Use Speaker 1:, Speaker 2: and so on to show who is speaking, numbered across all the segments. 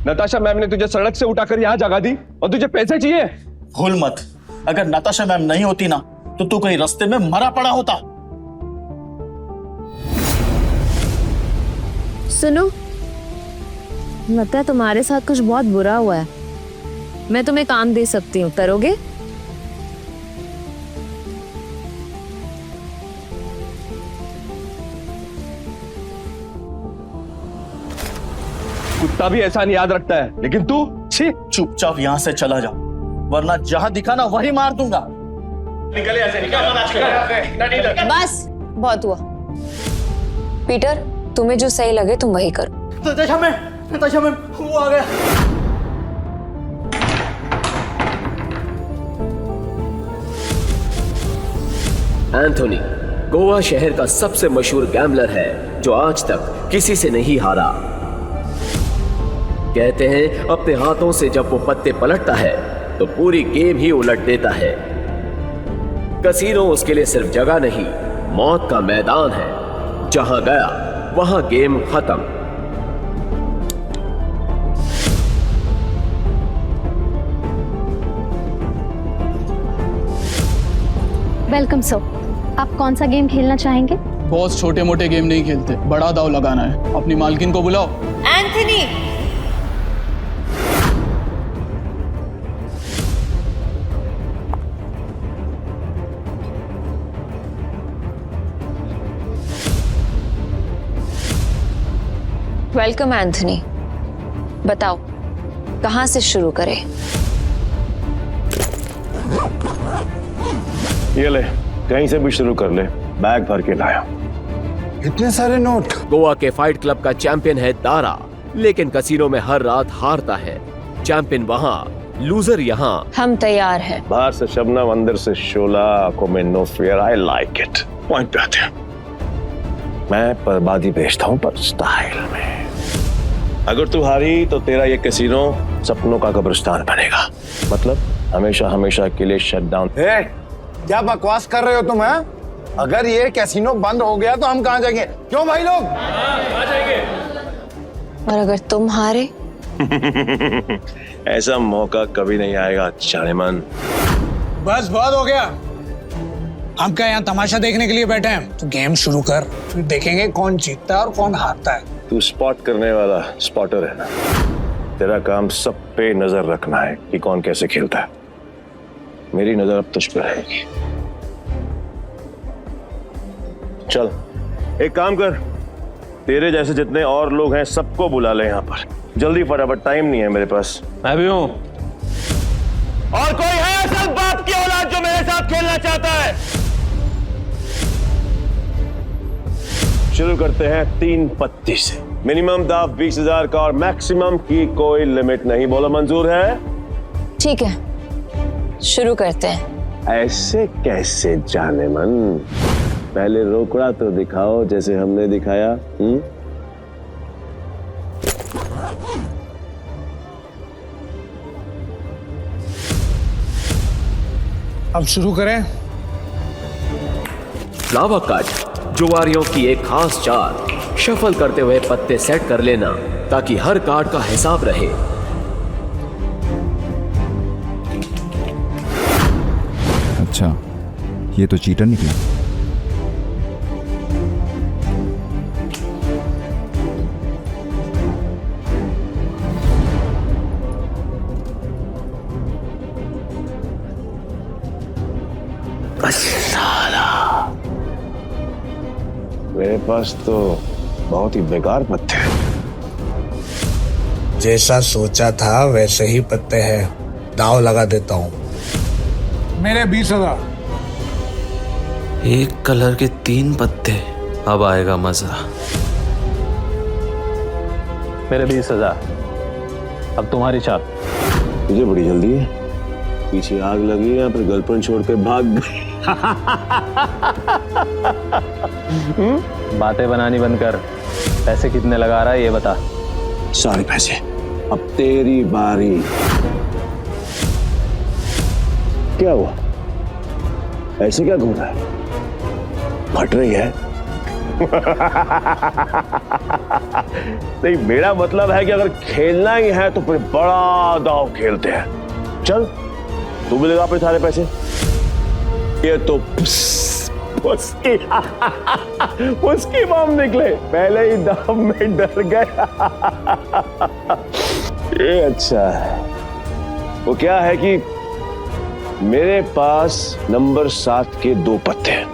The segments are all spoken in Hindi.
Speaker 1: नताशा मैम ने तुझे सड़क से उठाकर यहाँ जगा दी और तुझे पैसे चाहिए?
Speaker 2: भूल मत, अगर नताशा मैम नहीं होती ना तो तू कहीं रास्ते में मरा पड़ा होता।
Speaker 3: सुनो, लगता है तुम्हारे साथ कुछ बहुत बुरा हुआ है। मैं तुम्हें काम दे सकती हूँ, करोगे?
Speaker 1: कुत्ता भी एहसान याद रखता है, लेकिन तू छी।
Speaker 2: चुपचाप यहाँ से चला जा, वरना जहां दिखा ना वही मार दूंगा।
Speaker 1: निकल यहाँ से, निकल।
Speaker 4: बस बहुत हुआ। पीटर, तुम्हें जो सही लगे तुम वही करो।
Speaker 2: नताशा मैम वो आ गया।
Speaker 5: एंथोनी गोवा शहर का सबसे मशहूर गैम्बलर है जो आज तक किसी से नहीं हारा। कहते हैं अपने हाथों से जब वो पत्ते पलटता है तो पूरी गेम ही उलट देता है। कसीनो उसके लिए सिर्फ जगह नहीं, मौत का मैदान है। जहां गया वहां गेम खत्म।
Speaker 6: वेलकम सर, आप कौन सा गेम खेलना चाहेंगे?
Speaker 7: बॉस छोटे मोटे गेम नहीं खेलते, बड़ा दाव लगाना है। अपनी मालकिन को बुलाओ।
Speaker 4: Anthony, welcome Anthony. बताओ कहां से शुरू करें?
Speaker 1: ये ले, कहीं से भी शुरू कर ले, बैग भर के लाया।
Speaker 8: इतने सारे नोट।
Speaker 5: गोवा के फाइट क्लब का चैंपियन है दारा, लेकिन कसीनो में हर रात हारता है। चैंपियन वहां, लूजर यहाँ।
Speaker 4: हम तैयार हैं।
Speaker 1: बाहर से शबनम, अंदर से शोला, आंखों में no fear. I like it. Point पे आते हैं। मैं बर्बादी बेचता हूँ पर स्टाइल में। अगर तू हारी तो तेरा ये कैसीनो सपनों का कब्रिस्तान बनेगा। मतलब हमेशा हमेशा के लिए शट डाउन।
Speaker 8: क्या बकवास कर रहे हो तुम? हैं? अगर ये कैसीनो बंद हो गया तो हम कहाँ जाएंगे? क्यों भाई लोग?
Speaker 1: आ जाएंगे।
Speaker 4: और अगर तुम हारे?
Speaker 1: ऐसा मौका कभी नहीं आएगा जानेमन।
Speaker 9: बस बहुत हो गया। हम क्या यहाँ तमाशा देखने के लिए बैठे हैं? तो गेम शुरू कर, फिर देखेंगे कौन जीतता है और कौन हारता है।
Speaker 1: तू स्पॉट करने वाला स्पॉटर है ना? तेरा काम सब पे नजर रखना है कि कौन कैसे खेलता है। मेरी नजर अब तुझ पे रहेगी। चल एक काम कर, तेरे जैसे जितने और लोग हैं सबको बुला ले यहाँ पर जल्दी, फटाफट, टाइम नहीं है मेरे पास। मैं भी हूं। और कोई है असल बाप की औलाद जो मेरे साथ खेलना चाहता है? शुरू करते हैं 3 पत्ती से। मिनिमम दाव 20,000 का और मैक्सिमम की कोई लिमिट नहीं। बोलो मंजूर है?
Speaker 4: ठीक है, शुरू करते हैं।
Speaker 1: ऐसे कैसे जानेमन? पहले रोकड़ा तो दिखाओ जैसे हमने दिखाया।
Speaker 9: अब शुरू करें।
Speaker 5: फ्लावर कट जुआरियों की एक खास चाल। शफल करते हुए पत्ते सेट कर लेना ताकि हर कार्ड का हिसाब रहे।
Speaker 10: अच्छा, ये तो चीटर निकला।
Speaker 1: मेरे पास तो बहुत ही बेकार पत्ते हैं।
Speaker 9: जैसा सोचा था वैसे ही पत्ते हैं। दाव लगा देता हूँ। मेरे 20,000।
Speaker 11: एक कलर के 3 पत्ते, अब आएगा मजा।
Speaker 12: मेरे 20,000। अब तुम्हारी चाल।
Speaker 1: तुझे बड़ी जल्दी है, पीछे आग लगी या फिर गर्लफ्रेंड छोड़ के भाग गई?
Speaker 12: बातें बनानी बंद कर। पैसे कितने लगा रहा है ये बता।
Speaker 1: सारे पैसे। अब तेरी बारी। क्या हुआ? ऐसे क्या घूम रहा है? फट रही है? नहीं, मेरा मतलब है कि अगर खेलना ही है तो फिर बड़ा दांव खेलते हैं। चल, तू भी लगा अपने सारे पैसे। ये तो उसकी बम निकले, पहले ही दाम में डर गया। ये अच्छा है। वो क्या है कि मेरे पास नंबर 7 के 2 पत्ते हैं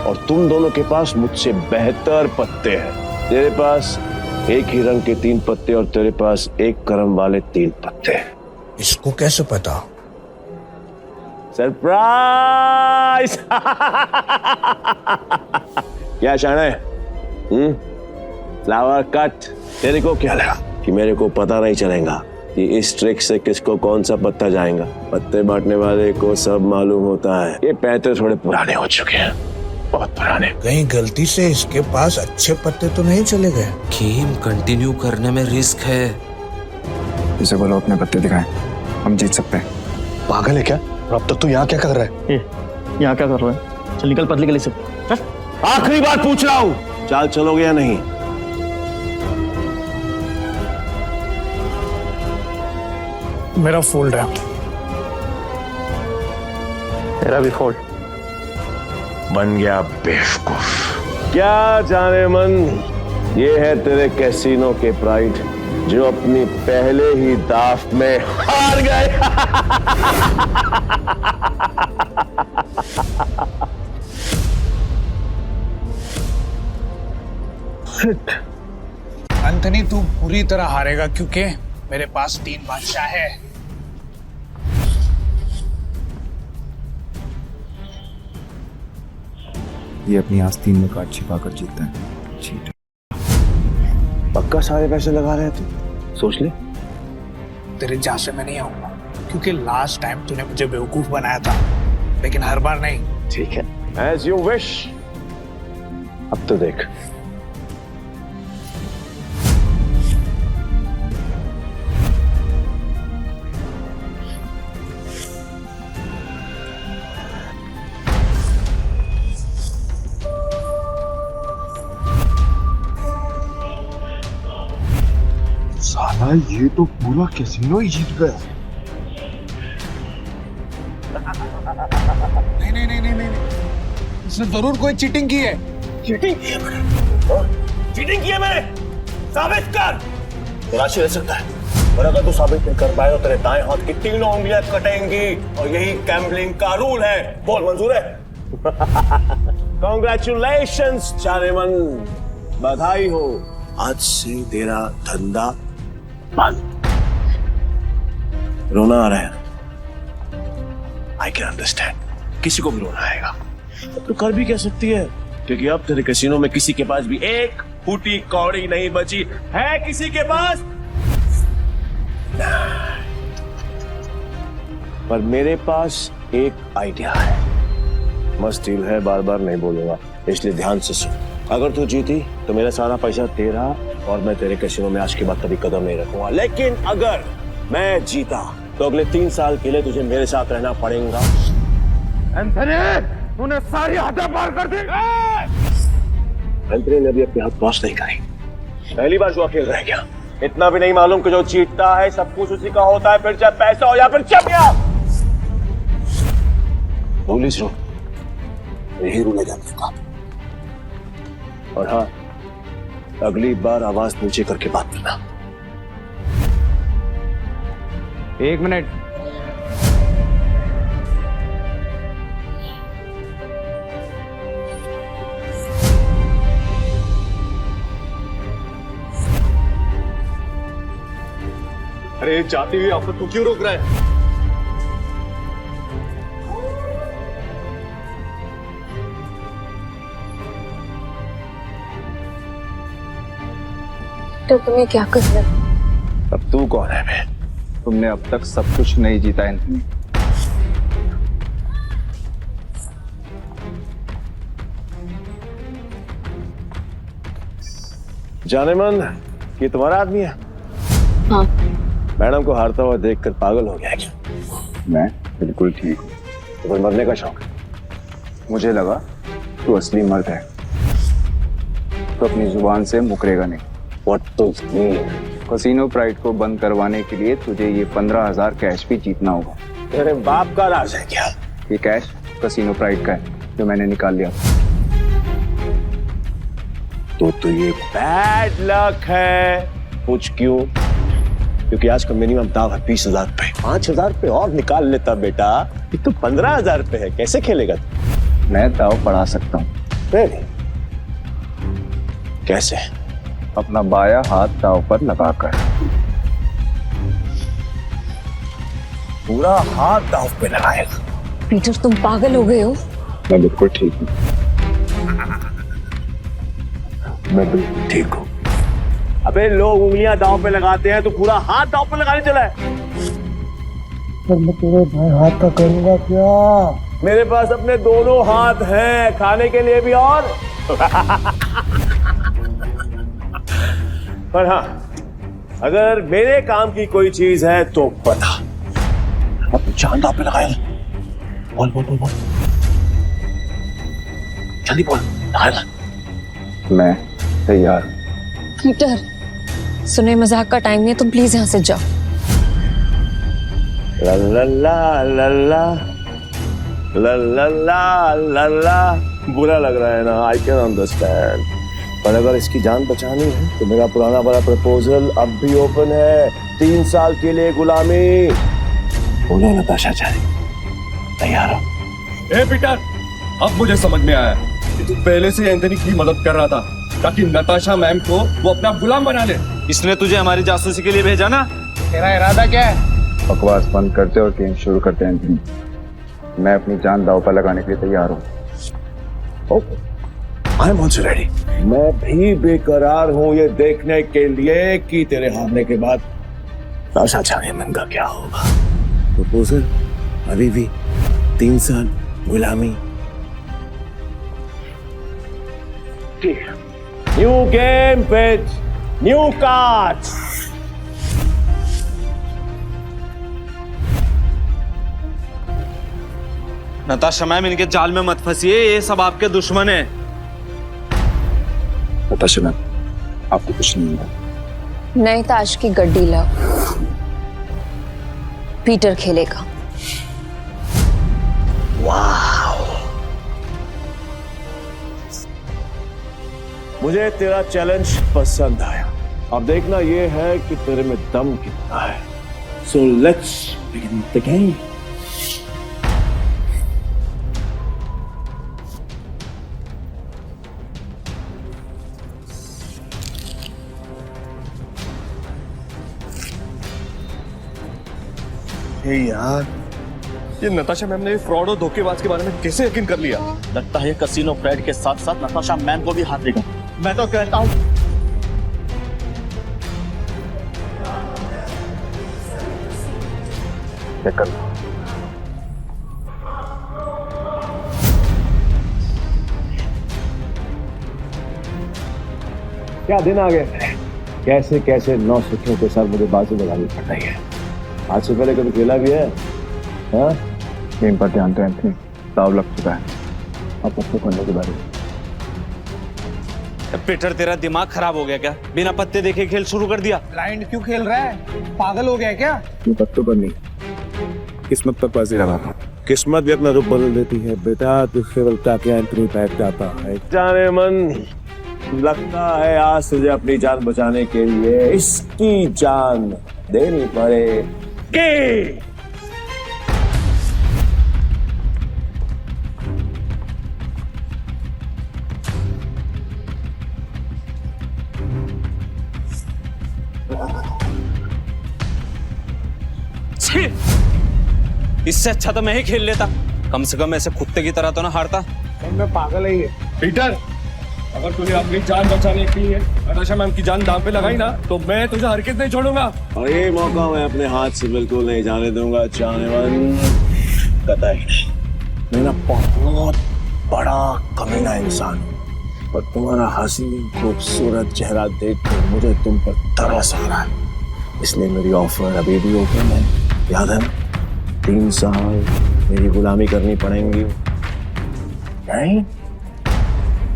Speaker 1: और तुम दोनों के पास मुझसे बेहतर पत्ते हैं। तेरे पास एक ही रंग के 3 पत्ते और तेरे पास एक क्रम वाले 3 पत्ते।
Speaker 9: इसको कैसे पता?
Speaker 1: सरप्राइज। क्या शाना है? Flower cut. तेरे को क्या लगा कि मेरे को पता नहीं चलेगा कि इस ट्रिक से किसको कौन सा पत्ता जाएगा? पत्ते बांटने वाले को सब मालूम होता है। ये पैसे थोड़े पुराने हो चुके हैं, बहुत पुराने।
Speaker 9: कहीं गलती से इसके पास अच्छे पत्ते तो नहीं चले गए?
Speaker 11: गेम कंटिन्यू करने में रिस्क है।
Speaker 10: इसे बोलो अपने पत्ते दिखाएं, हम जीत सकते हैं।
Speaker 8: पागल है क्या? और अब तक तू यहाँ क्या कर रहा है?
Speaker 2: यहाँ क्या कर रहा है? चल निकल पतली गली से।
Speaker 1: आखिरी बार पूछ रहा हूँ, चाल चलोगे या नहीं?
Speaker 9: मेरा फोल्ड है।
Speaker 12: तेरा भी फोल्ड।
Speaker 1: बन गया बेवकूफ। क्या जाने मन, ये है तेरे कैसीनो के प्राइड जो अपनी पहले ही दाव में हार गए।
Speaker 9: अंथनी, तू पूरी तरह हारेगा क्योंकि मेरे पास 3 बादशाह है।
Speaker 10: ये अपनी आस्तीन में कार्ड छिपाकर जीतता है। चीटर।
Speaker 1: पक्का सारे पैसे लगा रहे थे? सोच ले।
Speaker 9: तेरे जहाँ से मैं नहीं आऊंगा क्योंकि लास्ट टाइम तूने मुझे बेवकूफ बनाया था, लेकिन हर बार नहीं।
Speaker 1: ठीक है, एज यू विश। अब तो देख।
Speaker 8: साला ये तो पूरा कैसीनो ही जीत गया।
Speaker 9: नहीं, इसने जरूर कोई चीटिंग की है।
Speaker 1: चीटिंग की है मैंने? चीटिंग की है मैंने? साबित कर। राशि रह सकता है, और अगर तू साबित नहीं कर पाए तो तेरे दाएं हाथ की 3 उंगलियां कटेंगी, और यही गैम्बलिंग का रूल है। बोल, मंजूर है? कांग्रेचुलेशंस चारेमन, बधाई हो। आज से तेरा धंधा बंद। रोना आ रहा है? आई कैन अंडरस्टैंड, किसी को भी रोना आएगा। तो कर भी कह सकती है, क्योंकि अब तेरे कैसीनो में किसी के पास भी एक फूटी कौड़ी नहीं बची है। किसी के पास? पर मेरे पास एक आइडिया है। मस्त डील है, बार बार नहीं बोलूंगा, इसलिए ध्यान से सुन। अगर तू जीती तो मेरा सारा पैसा तेरा, और मैं तेरे कैसीनो में आज के बाद कभी कदम नहीं रखूंगा। लेकिन अगर मैं जीता तो अगले 3 साल के लिए तुझे मेरे साथ रहना पड़ेगा। एंथनी, तूने सारी हदें पार कर दी। एंथनी ने अभी अपने हाथ वॉश नहीं करी। पहली बार जो अकेले रह गया। इतना भी नहीं मालूम कि जो जीतता है सब कुछ उसी का होता है, फिर चाहे पैसा हो या फिर चमिया। पुलिस रो, यही रूल है। और हाँ, अगली बार आवाज नीचे करके बात करना।
Speaker 12: 1 मिनट।
Speaker 1: अरे जाती हुई आफत को क्यों रोक रहा है?
Speaker 4: तो तुम्हें क्या कर रहे हो?
Speaker 1: अब तू कौन है बे?
Speaker 10: तुमने अब तक सब कुछ नहीं जीता एंथनी।
Speaker 1: जाने मन, ये तुम्हारा आदमी है?
Speaker 4: हाँ।
Speaker 1: मैडम को हारता हुआ देखकर पागल हो गया क्या?
Speaker 10: मैं बिल्कुल ठीक हूँ।
Speaker 1: तो फिर मरने का शौक है?
Speaker 10: मुझे लगा तू असली मर्द है। तो अपनी जुबान से मुकरेगा नहीं।
Speaker 1: What to mean?
Speaker 10: Casino pride को बंद करवाने के लिए तुझे ये 15,000 कैश भी जीतना होगा।
Speaker 1: तेरे बाप का राज है क्या?
Speaker 10: ये कैश कसिनो प्राइड का है जो मैंने निकाल लिया।
Speaker 1: तो ये बैड लक है। पूछ क्यों? क्योंकि आज का मिनिमम दाव है 20,000 पे। 5,000 पे और निकाल लेता बेटा। ये तो 15,000 पे है, कैसे खेलेगा तू?
Speaker 10: मैं दाव बढ़ा सकता हूँ।
Speaker 1: कैसे?
Speaker 10: अपना बाया हाथ दाव पर लगाकर।
Speaker 1: पूरा हाथ दाव पे लगाएगा?
Speaker 4: पीटर तुम पागल हो गए हो?
Speaker 10: मैं बिल्कुल ठीक हूँ।
Speaker 1: मैं बिल्कुल ठीक हूँ। अबे लोग उंगलियां दांव पे लगाते हैं तो पूरा हाथ दांव पे लगाने चला है।
Speaker 8: पर मैं तेरे भाई हाथ का करूंगा क्या?
Speaker 1: मेरे पास अपने दोनों हाथ हैं, खाने के लिए भी और पर हाँ, अगर मेरे काम की कोई चीज है तो बता। अब जान दांव पे लगाएगा। बोल बोल बोल बोल, जल्दी बोल। लगाएगा?
Speaker 10: मैं तैयार।
Speaker 4: पीटर सुने, मजाक का टाइम नहीं है, तुम प्लीज यहाँ से जाओ।
Speaker 1: ला ला ला ला ला ला ला ला ला ला। बुरा लग रहा है ना, आई कैन अंडरस्टैंड, पर अगर इसकी जान बचानी है तो मेरा पुराना वाला प्रपोजल अब भी ओपन है। 3 साल के लिए गुलामी। बोलो नताशा चाहे, तैयार हो?
Speaker 12: ए पीटर, अब मुझे समझ में आया कि तू पहले से एंथनी की मदद कर रहा था ताकि नताशा मैम को वो अपना गुलाम बना ले।
Speaker 11: इसने तुझे हमारी जासूसी के लिए भेजा ना?
Speaker 9: तेरा इरादा क्या है?
Speaker 10: बकवास बंद करते और गेम शुरू करते हैं। मैं अपनी जान दाव पर लगाने के लिए तैयार हूँ।
Speaker 1: I am also ready. मैं भी बेकरार हूँ ये देखने के लिए कि तेरे हारने के बाद नताशा चाइनिमैन का क्या होगा। प्रपोजल अभी भी 3 साल गुलामी। New game with new cards.
Speaker 11: Natasha ma'am, इनके जाल में मत फंसिए, ये सब आपके दुश्मन है।
Speaker 10: नताशा मैम, आपको कुछ नहीं होगा।
Speaker 4: नई ताश की गड्डी लाओ, पीटर खेलेगा।
Speaker 1: मुझे तेरा चैलेंज पसंद आया। अब देखना ये है कि तेरे में दम कितना है। So let's begin the game.
Speaker 12: यार, ये नताशा मैम ने फ्रॉड और धोखेबाज के बारे में कैसे यकीन कर लिया?
Speaker 2: लगता है कसिनो प्राइड के साथ साथ नताशा मैम को भी हाथ देगा। मैं तो कहता हूँ
Speaker 1: क्या दिन आ गए। कैसे कैसे 9 सुखियों के साथ मुझे बाजी लगानी पड़ रही है। आज से पहले कभी खेला भी है? हाँ?
Speaker 10: गेम पर ध्यान दो एंथनी, दाव लग चुका है। अब पत्ते खोलने के बारे में।
Speaker 11: पीटर, तेरा दिमाग खराब हो गया क्या? बिना पत्ते देखे खेल शुरू कर दिया।
Speaker 9: ब्लाइंड क्यों खेल रहा है? पागल हो गया क्या?
Speaker 10: ये पत्तों पर नहीं, किस्मत पर बाजी लगाता हूँ।
Speaker 1: किस्मत भी अपना रूप बदल देती है बेटा। तुझसे बलता क्या एंथनी बैठ जाता है। जाने मन, लगता है आज तुझे अपनी जान बचाने के लिए इसकी जान देनी पड़ेगी।
Speaker 11: इससे अच्छा तो मैं ही खेल लेता। कम से कम ऐसे कुत्ते की तरह तो ना हारता।
Speaker 9: मैं पागल ही है।
Speaker 12: पीटर, अगर तूने अपनी जान बचाने के लिए नताशा मैम की जान दांव पे लगाई ना, तो मैं तुझे हरकत नहीं छोड़ूंगा।
Speaker 1: और ये मौका मैं अपने हाथ से बिल्कुल नहीं जाने दूंगा चाइनीमैन, कतई नहीं। मैं ना बहुत बड़ा कमीना इंसान हूं, और तुम्हारा हसीन खूबसूरत चेहरा देखकर मुझे तुम पर तरस आ रहा है। इसलिए मेरी ऑफर अभी भी ओपन है। याद है, 3 साल मेरी गुलामी करनी पड़ेगी। नहीं?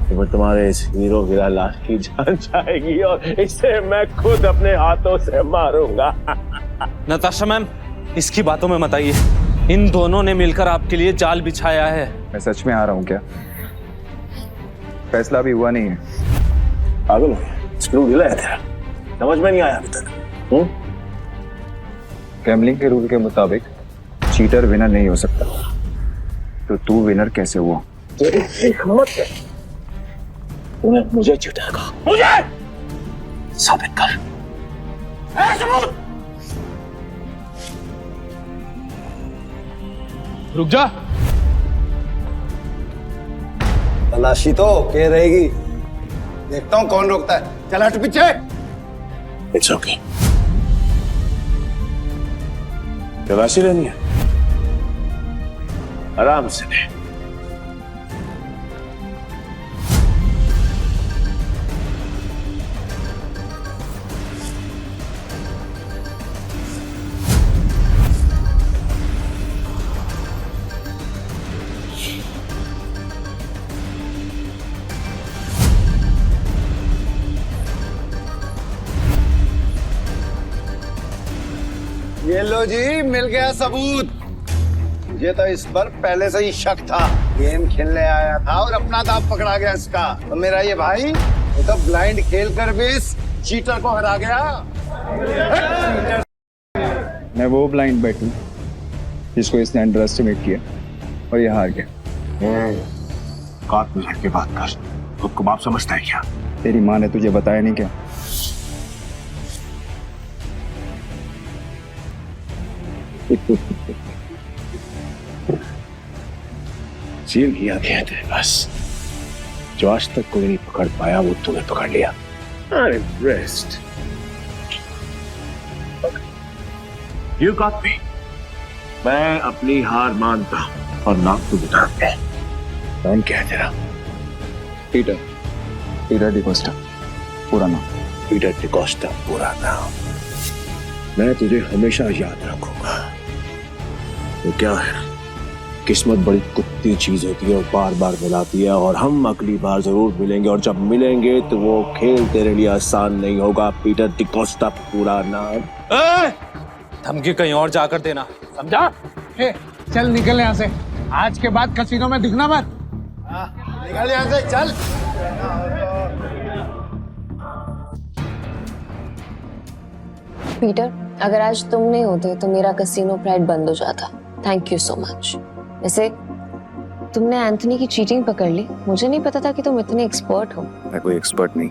Speaker 1: तो तुम्हारे इस हीरो हीरा लाल की जान जाएगी और इसे मैं खुद अपने हाथों से मारूंगा।
Speaker 11: नताशा मैम, इसकी बातों में मत आइए। इन दोनों ने मिलकर आपके लिए जाल बिछाया है।
Speaker 10: मैं सच में आ रहा हूँ क्या? फैसला भी हुआ नहीं है।
Speaker 1: पागल हो गया? स्क्रू ढीला है तेरा, समझ में नहीं आया अभी तक?
Speaker 10: गैम्बलिंग के रूल के मुताबिक चीटर विनर नहीं हो सकता, तो तू विनर कैसे हुआ?
Speaker 1: तेरी हिम्मत है, तूने मुझे चीटर कहा? मुझे साबित कर। सबूत।
Speaker 7: रुक जा।
Speaker 8: तलाशी तो के रहेगी, देखता हूँ कौन रोकता है। चल हट पीछे।
Speaker 1: It's okay. तलाशी लेनी है, आराम से ले।
Speaker 8: ये लो जी, मिल गया सबूत। मुझे तो इस पर पहले से ही शक था। गेम खेलने आया था और अपना दांव पकड़ा गया इसका। तो मेरा ये भाई ये तो ब्लाइंड खेल कर भी इस चीटर को हरा गया।
Speaker 10: मैं वो ब्लाइंड बैट हूँ जिसको इसने अंडर एस्टिमेट किया और ये हार गया।
Speaker 1: काट मिनट की बात कर, खुद को बाप समझता है क्या?
Speaker 10: तेरी माँ ने तुझे बताया नहीं क्या?
Speaker 1: सील किया गया थे बस, जो आज तक कोई नहीं पकड़ पाया वो तूने पकड़ लिया। I'm impressed. You got me. मैं अपनी हार मानता हूं और नाम तो बताते हैं। नाम क्या है तेरा?
Speaker 10: पीटर डिकोस्टा पूरा नाम।
Speaker 1: पीटर डिकोस्टा पूरा नाम। मैं तुझे हमेशा याद रखूंगा। वो क्या है, किस्मत बड़ी कुत्ती चीज होती है और बार बार मिलाती है, और हम अगली बार जरूर मिलेंगे, और जब मिलेंगे तो वो खेल तेरे लिए आसान नहीं होगा। पीटर डिकोस्टा पूरा नाम।
Speaker 11: धमकी कहीं और जाकर देना, समझा?
Speaker 9: चल निकल यहाँ से। आज के बाद कसीनो में दिखना मत।
Speaker 8: निकल यहाँ से, चल।
Speaker 4: पीटर, अगर आज तुम नहीं होते तो मेरा कसीनो प्राइड बंद हो जाता। Thank you so much. वैसे तुमने एंथनी की चीटिंग पकड़ ली। मुझे नहीं पता था कि तुम इतने एक्सपर्ट हो।
Speaker 10: मैं कोई एक्सपर्ट नहीं,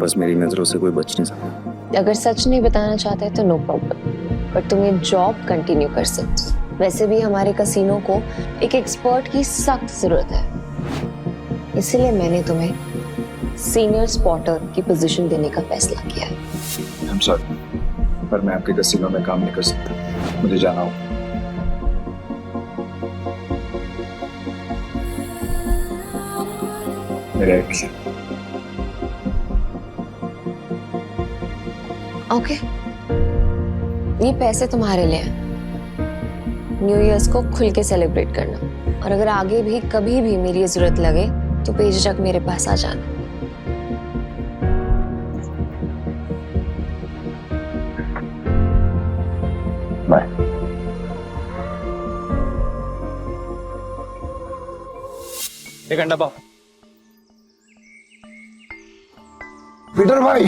Speaker 10: बस मेरी नजरों से कोई बच नहीं सकता।
Speaker 4: अगर सच नहीं बताना चाहते तो नो प्रॉब्लम, पर तुम ये जॉब कंटिन्यू कर सकते हो। वैसे भी हमारे कसीनो को एक एक्सपर्ट की सख्त जरूरत है, इसलिए मैंने तुम्हें सीनियर स्पॉटर की पोजीशन देने का फैसला किया है।
Speaker 10: I'm sorry, पर मैं आपके कसीनो में काम नहीं कर सकता। मुझे जाना हो। मेरा एक
Speaker 4: ओके, ये पैसे तुम्हारे लिए हैं। न्यू ईयर्स को खुल के सेलिब्रेट करना, और अगर आगे भी कभी भी मेरी जरूरत लगे तो बेझिझक मेरे पास आ जाना।
Speaker 10: बाय।
Speaker 11: एक अंडा पाव।
Speaker 8: पीटर भाई,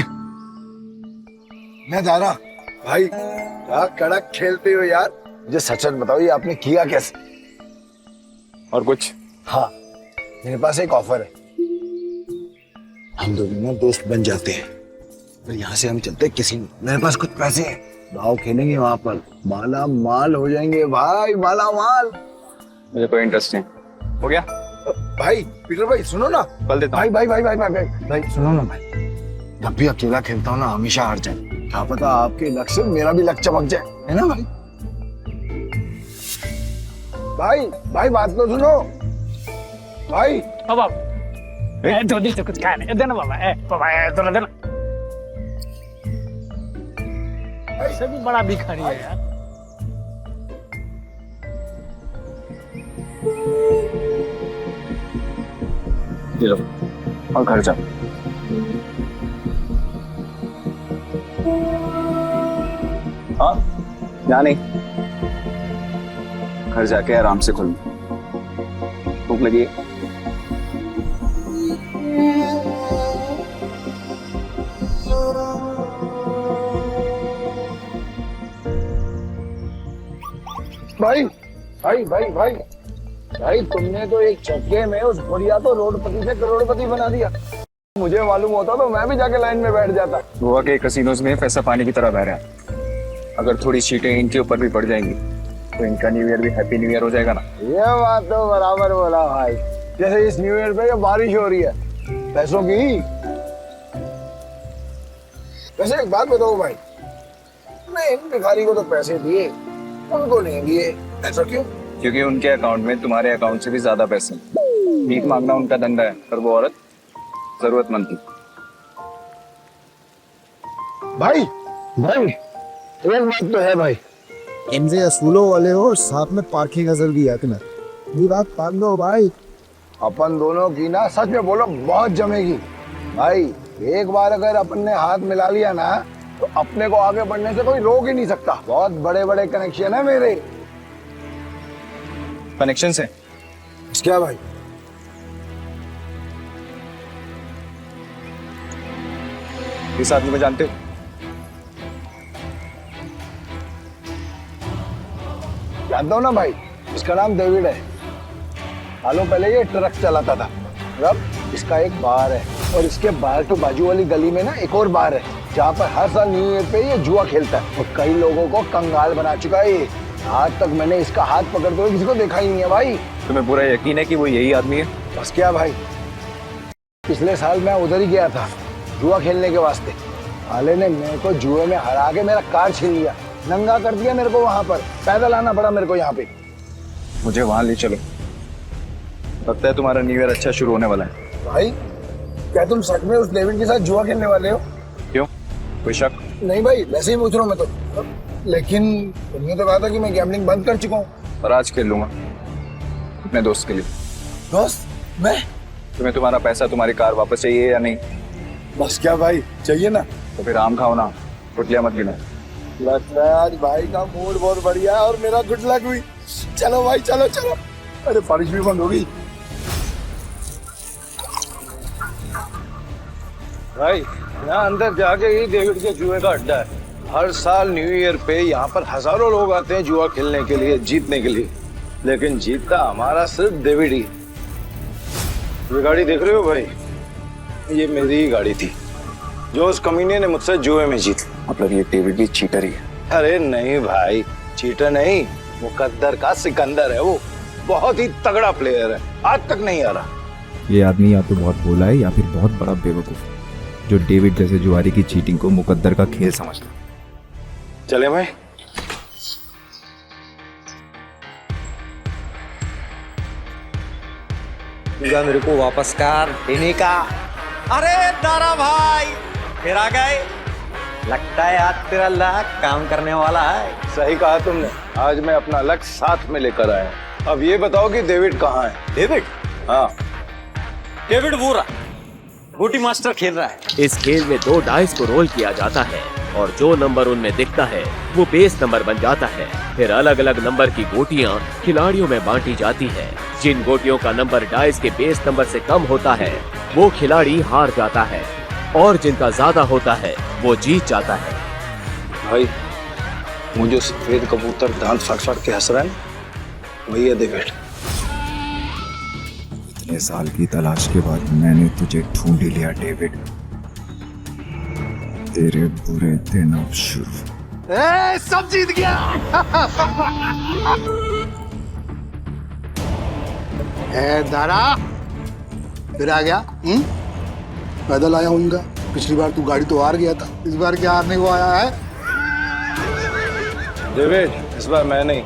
Speaker 8: मैं जा रहा। भाई क्या कड़क खेलते हो यार। मुझे सच सच बताओ, ये आपने किया कैसे?
Speaker 10: और कुछ?
Speaker 8: हाँ, मेरे पास एक ऑफर है। हम दोनों ना दोस्त बन जाते हैं, फिर यहाँ से हम चलते किसी। मेरे पास कुछ पैसे हैं, दाव खेलेंगे वहां पर, माला माल हो जाएंगे भाई, माला माल।
Speaker 10: मुझे कोई इंटरेस्ट नहीं। हो गया?
Speaker 8: भाई पीटर भाई सुनो ना।
Speaker 10: कल देता
Speaker 8: भाई भाई भाई भाई भाई भाई भाई सुनो ना भाई, जब भी अकेला खेलता हूँ ना हमेशा हार जाए। क्या पता आपके लक से मेरा भी लक चमक जाए, है ना भाई? भाई भाई बात तो सुनो भाई।
Speaker 9: अब आप धोनी तो कुछ खाने देना बाबा। बाबा तो देना। ऐसे भी बड़ा भिखारी है यार।
Speaker 10: ये लो। और घर जा। हाँ, यहाँ नहीं, घर जाके आराम से खुल। भूख लगी है?
Speaker 8: भाई भाई भाई भाई भाई, तुमने तो एक चक्के में उस बढ़िया तो रोडपति से करोड़पति बना दिया। मुझे मालूम होता तो मैं भी जाके लाइन में बैठ जाता।
Speaker 10: गोवा के कसिनोज में पैसा पानी की तरह बह रहा है। अगर थोड़ी सीटें इनके ऊपर भी पड़ जाएंगी तो इनका न्यू ईयर भी हैप्पी न्यू ईयर हो जाएगा ना।
Speaker 8: ये बात तो बराबर बोला भाई। जैसे इस न्यू ईयर पे ये बारिश हो रही है पैसों की। वैसे एक बात बताओ भाई, मैं इन भिखारी को तो पैसे दिए, उनको नहीं दिए, ऐसा क्यों?
Speaker 10: क्योंकि उनके अकाउंट में तुम्हारे अकाउंट से भी ज्यादा पैसे। भीख मांगना उनका धंधा है, पर वो औरत जरूरतमंद थी।
Speaker 8: भाई भाई एक बात तो है भाई,
Speaker 13: इनसे असूलों वाले हो और साथ में पार्किंग का भी है तुम्हें। ये बात मान लो भाई,
Speaker 8: अपन दोनों की ना सच में बोलो बहुत जमेगी भाई। एक बार अगर अपन ने हाथ मिला लिया ना तो अपने को आगे बढ़ने से कोई रोक ही नहीं सकता। बहुत बड़े बड़े कनेक्शन है मेरे।
Speaker 10: कनेक्शन से
Speaker 8: क्या भाई?
Speaker 10: इस आदमी को जानते हो?
Speaker 8: जानता हूँ ना भाई, इसका नाम डेविड है। सालों पहले ये ट्रक चलाता था। अब इसका एक बार है और इसके बाहर तो बाजू वाली गली में ना एक और बार है जहाँ पर हर साल न्यू ईयर पे ये जुआ खेलता है और कई लोगों को कंगाल बना चुका है ये। आज तक मैंने इसका हाथ पकड़ते हुए किसी को देखा ही नहीं है भाई।
Speaker 10: तुम्हें पूरा यकीन है कि वो यही आदमी है?
Speaker 8: बस क्या भाई, पिछले साल मैं उधर ही गया था जुआ खेलने के वास्ते। साले ने मेरे को जुए में हरा के मेरा कार छीन लिया, नंगा कर दिया मेरे को। वहां पर पैदल आना पड़ा मेरे को यहाँ पे।
Speaker 10: मुझे वहां ले चलो, लगता है तुम्हारा न्यू ईयर अच्छा शुरू होने वाला है।
Speaker 8: भाई क्या तुम सच में उस डेविड के साथ जुआ खेलने वाले हो?
Speaker 10: क्यों, कोई शक?
Speaker 8: नहीं भाई, वैसे ही पूछ रहा हूँ मैं तो। लेकिन तुमने तो कहा था कि मैं गैम्बलिंग बंद कर चुका हूँ।
Speaker 10: पर आज खेल लूंगा अपने दोस्त के लिए।
Speaker 8: दोस्त? मैं?
Speaker 10: तुम्हें तुम्हारा पैसा, तुम्हारी कार वापस चाहिए या नहीं?
Speaker 8: बस क्या भाई, चाहिए ना।
Speaker 10: तो फिर आम खाओ ना, कुटलिया मत गिनो।
Speaker 8: लगता है आज भाई का मूड बहुत बढ़िया है और मेरा गुड लक हुई। चलो भाई चलो चलो। अरे बारिश भी बंद हो गई। भाई यहाँ अंदर जाके ही डेविड के जुए का अड्डा है। हर साल न्यू ईयर पे यहाँ पर हजारों लोग आते हैं जुआ खेलने के लिए, जीतने के लिए। लेकिन जीतता हमारा सिर्फ डेविड ही। ये गाड़ी देख रहे हो भाई, ये मेरी ही गाड़ी थी जो उस कमीने ने मुझसे जुए में जीत।
Speaker 10: मतलब ये डेविड भी चीटर ही है?
Speaker 8: अरे नहीं भाई, चीटर नहीं, मुकद्दर का सिकंदर है वो। बहुत ही तगड़ा प्लेयर है, आज तक नहीं आ रहा।
Speaker 14: ये आदमी या तो बहुत भोला है या फिर बहुत बड़ा बेवकूफ जो डेविड जैसे जुआरी की चीटिंग को मुकद्दर का खेल समझता।
Speaker 8: चले भाई।
Speaker 11: मेरे को वापस कर देने का। अरे दारा भाई फिर आ गए, लगता है आज तेरा लक काम करने वाला है।
Speaker 8: सही कहा तुमने, आज मैं अपना लक साथ में लेकर आया। अब ये बताओ कि डेविड कहाँ है?
Speaker 11: डेविड?
Speaker 8: हाँ,
Speaker 11: डेविड वो रहा, बूटी मास्टर खेल रहा है।
Speaker 5: इस खेल में 2 डाइस को रोल किया जाता है और जो नंबर उनमें दिखता है वो बेस नंबर बन जाता है। फिर अलग अलग नंबर की गोटियां खिलाड़ियों में बांटी जाती है। जिन गोटियों का नंबर डाइस के बेस नंबर से कम होता है वो खिलाड़ी हार जाता है और जिनका ज्यादा होता है वो जीत जाता है।
Speaker 8: भाई मुझे सफेद कबूतर दांत फाड़ फाड़ के हंस रहा है, वही है डेविड।
Speaker 14: इतने साल की तलाश के बाद मैंने तुझे ढूंढ ही लिया डेविड। तेरे बुरे दिन अब शुरू।
Speaker 8: सब जीत गया। दारा फिर आ गया। पैदल आया हूँ इनका। पिछली बार तू गाड़ी तो हार गया था, इस बार क्या हारने को आया है? डेविड, इस बार मैं नहीं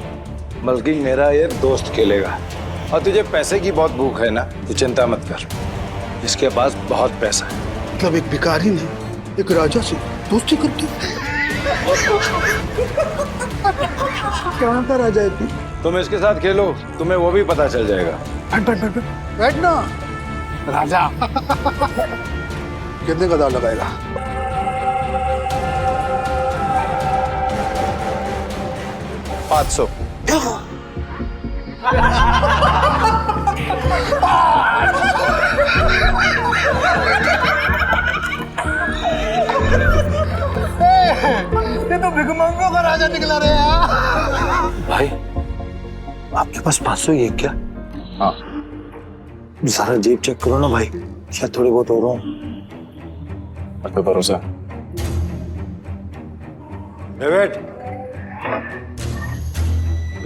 Speaker 8: बल्कि मेरा ये दोस्त खेलेगा। और तुझे पैसे की बहुत भूख है ना, तो चिंता मत कर, इसके पास बहुत पैसा है। मतलब एक भिखारी ने एक राजा से दोस्ती करती। कहाँ का राजा है तू? तुम इसके साथ खेलो, तुम्हें वो भी पता चल जाएगा। बैठ बैठ बैठ बैठ ना।
Speaker 13: राजा कितने का दाव लगाएगा?
Speaker 8: $500। ये तो भिखमंगों का राजा निकला रे यार। भाई आपके पास 500 ही है क्या?
Speaker 12: हाँ।
Speaker 8: सारा जेब चेक करो ना भाई, शायद थोड़े बहुत हो रहा हूँ।
Speaker 12: आप पे भरोसा।
Speaker 8: डेविड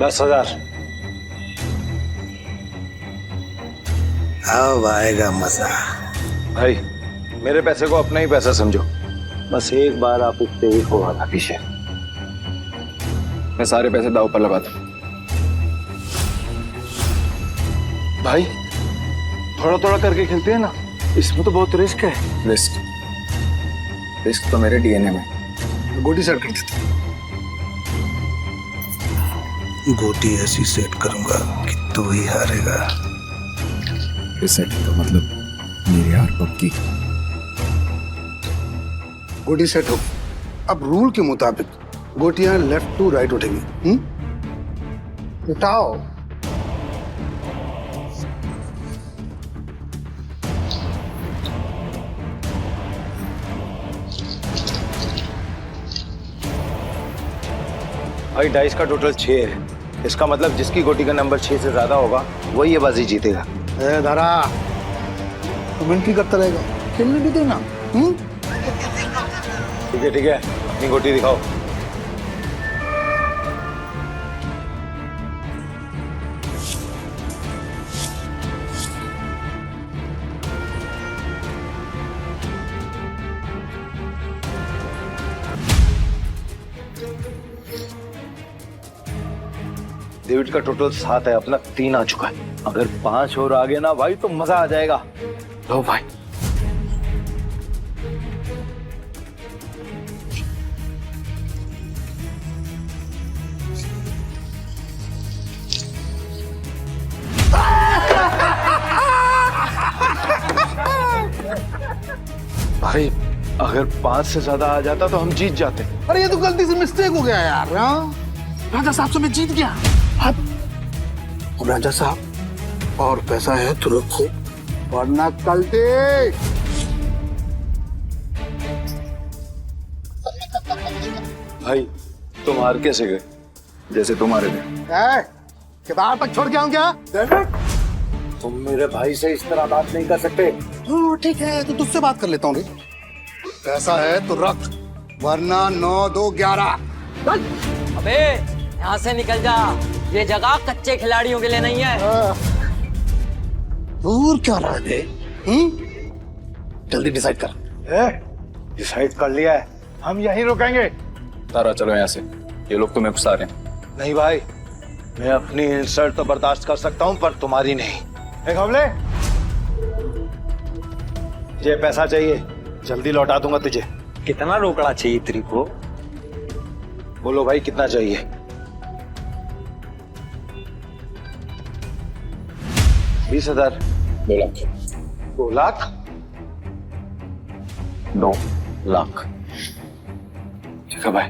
Speaker 8: 10,000। अब आएगा मजा। भाई मेरे पैसे को अपना ही पैसा समझो, बस एक बार आप उससे ही हो आना पीछे।
Speaker 12: मैं सारे पैसे दाव पर लगाता हूँ।
Speaker 8: भाई थोड़ा थोड़ा करके खेलते हैं ना, इसमें तो बहुत रिस्क है।
Speaker 12: रिस्क तो मेरे डीएनए में।
Speaker 13: गोटी सेट कर देते। गोटी ऐसी सेट करूंगा कि तू ही हारेगा।
Speaker 14: सेट का मतलब मेरी हार पक्की।
Speaker 13: गोटी सेट हो। अब रूल के मुताबिक गोटियां लेफ्ट टू राइट उठेंगी। उठाओ।
Speaker 8: भाई डाइस का टोटल 6 है, इसका मतलब जिसकी गोटी का नंबर 6 से ज्यादा होगा वही ये बाजी जीतेगा।
Speaker 13: दारा तू मिनटी करता रहेगा, खेलने भी देना।
Speaker 8: ठीक है अपनी गोटी दिखाओ। डेविड का टोटल 7 है, अपना 3 आ चुका है। अगर 5 और आगे ना भाई तो मजा आ जाएगा। लो भाई भाई अगर 5 से ज्यादा आ जाता तो हम जीत जाते।
Speaker 13: अरे ये तो गलती से मिस्टेक हो गया यार। राजा साहब से मैं जीत गया। अब राजा साहब और पैसा है तो रखो, वरना कल देख।
Speaker 8: भाई तुम हार कैसे गए?
Speaker 12: जैसे तुम्हारे थे।
Speaker 13: किताब तक छोड़ के आऊं क्या?
Speaker 8: तुम मेरे भाई से इस तरह बात नहीं कर सकते।
Speaker 13: ठीक है तो तुझसे बात कर लेता हूँ। पैसा है तो रख, वरना 9, 2, 11।
Speaker 11: अबे यहाँ से निकल जा, ये जगह कच्चे खिलाड़ियों के लिए नहीं है।
Speaker 13: दूर क्या रहा है? जल्दी डिसाइड कर।
Speaker 8: डिसाइड कर लिया है, हम यहीं रुकेंगे।
Speaker 12: तारा चलो यहाँ से, ये लोग तुम्हें फंसा रहे हैं।
Speaker 8: नहीं भाई, मैं अपनी इंसल्ट तो बर्दाश्त कर सकता हूँ पर तुम्हारी नहीं। हमले ये पैसा चाहिए, जल्दी लौटा दूंगा तुझे।
Speaker 11: कितना रोकड़ा चाहिए तेरे को?
Speaker 8: बोलो भाई कितना चाहिए? 20,000।
Speaker 12: 2 लाख।
Speaker 8: 2 लाख?
Speaker 12: 2 लाख।
Speaker 8: ठीक है भाई,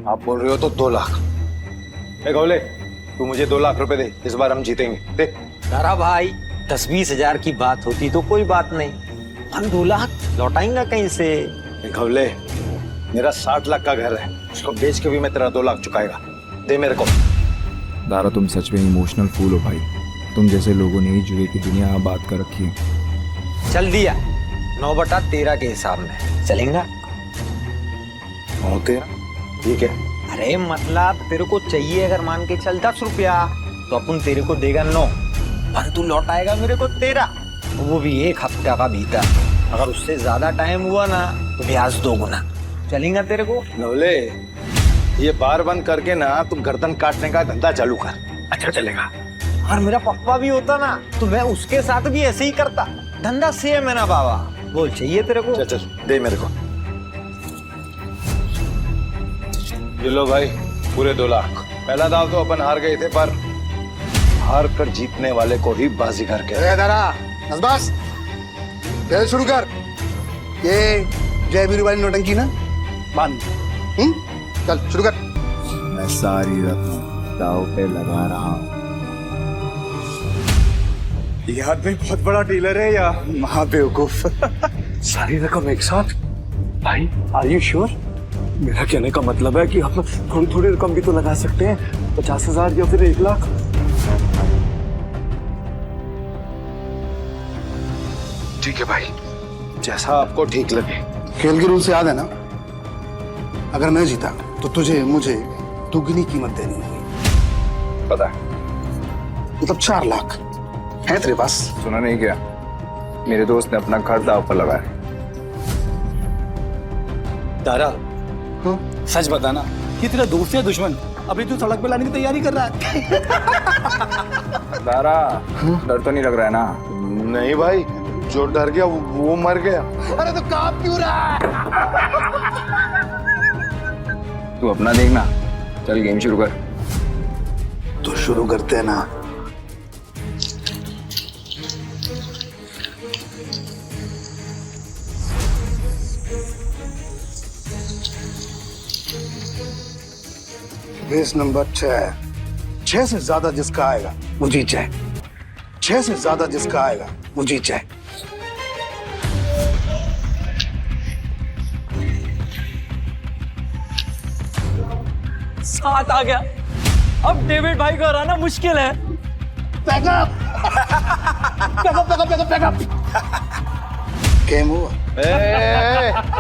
Speaker 8: आप बोल रहे हो तो 2 लाख। गौले तू मुझे 2 लाख रुपए दे, इस बार हम जीतेंगे। दे।
Speaker 11: तारा भाई 10-20 हजार की बात होती तो कोई बात नहीं, हम 2 लाख लौटाएंगे कहीं से?
Speaker 8: गौले मेरा 60 लाख का घर है, उसको बेच के भी मैं तेरा 2 लाख चुकाएगा। दे मेरे को।
Speaker 14: दारा तुम सच में इमोशनल फूल हो भाई। तुम जैसे लोगों ने ही जुए की दुनिया आबाद कर रखी है।
Speaker 11: चल दिया 9/13 के हिसाब में चलेगा।
Speaker 8: ठीक है।
Speaker 11: अरे मतलब तेरे को चाहिए अगर मान के चल 10 रुपया तो अपन तेरे को देगा 9, पर तू लौटाएगा मेरे को 13, वो भी 1 हफ्ते का भीतर। अगर उससे ज्यादा टाइम हुआ ना तो ब्याज 2 गुना। चलेगा तेरे को?
Speaker 8: नवले ये बार बंद करके ना तुम गर्दन काटने का धंधा चालू कर।
Speaker 11: अच्छा चलेगा। और मेरा पप्पा भी होता ना तो मैं उसके साथ भी ऐसे ही करता। धंधा सेम है ना बाबा। बोल चाहिए तेरे को?
Speaker 8: चल दे मेरे को। ये लो भाई पूरे 2 लाख। पहला दाव तो अपन हार गए थे, पर हार कर जीतने वाले को ही बाजीगर कहते हैं।
Speaker 13: दारा बस पहले शुरू कर। ये जय वीरू वाली नोटंकी ना बंद। चल शुरू कर।
Speaker 14: मैं सारी रकम दाव पे लगा रहा हूँ।
Speaker 8: ये आदमी बहुत बड़ा डीलर है या महा बेवकूफ। सारी रकम एक साथ? भाई आर यू श्योर? मेरा कहने का मतलब है कि हम थोड़ी थोड़ी रकम भी तो लगा सकते हैं, 50,000 या फिर 1 लाख। ठीक है भाई, जैसा आपको ठीक लगे। खेल के रूल से याद है ना, अगर मैं जीता तो तुझे मुझे दुगनी कीमत देनी होगी।
Speaker 10: पता है।
Speaker 13: मतलब 4 लाख है तेरे पास?
Speaker 10: सुना नहीं क्या? मेरे दोस्त ने अपना घर दाव पर लगाया।
Speaker 11: तारा, सच बताना, ये तेरा दोस्त या दुश्मन? अभी तू सड़क पे लाने की तैयारी कर रहा है।
Speaker 10: दारा, डर तो नहीं लग रहा है ना?
Speaker 8: नहीं भाई, जो डर गया वो मर गया। अरे तो कांप क्यों रहा है?
Speaker 10: तू अपना देखना, चल गेम शुरू कर।
Speaker 13: तो शुरू करते हैं ना। Base number 6। 6 से ज्यादा जिसका आएगा वो जीत जाए। 6 से ज्यादा जिसका आएगा वो जीत जाए।
Speaker 11: सात आ गया। अब डेविड भाई को हराना मुश्किल है।
Speaker 13: Game over.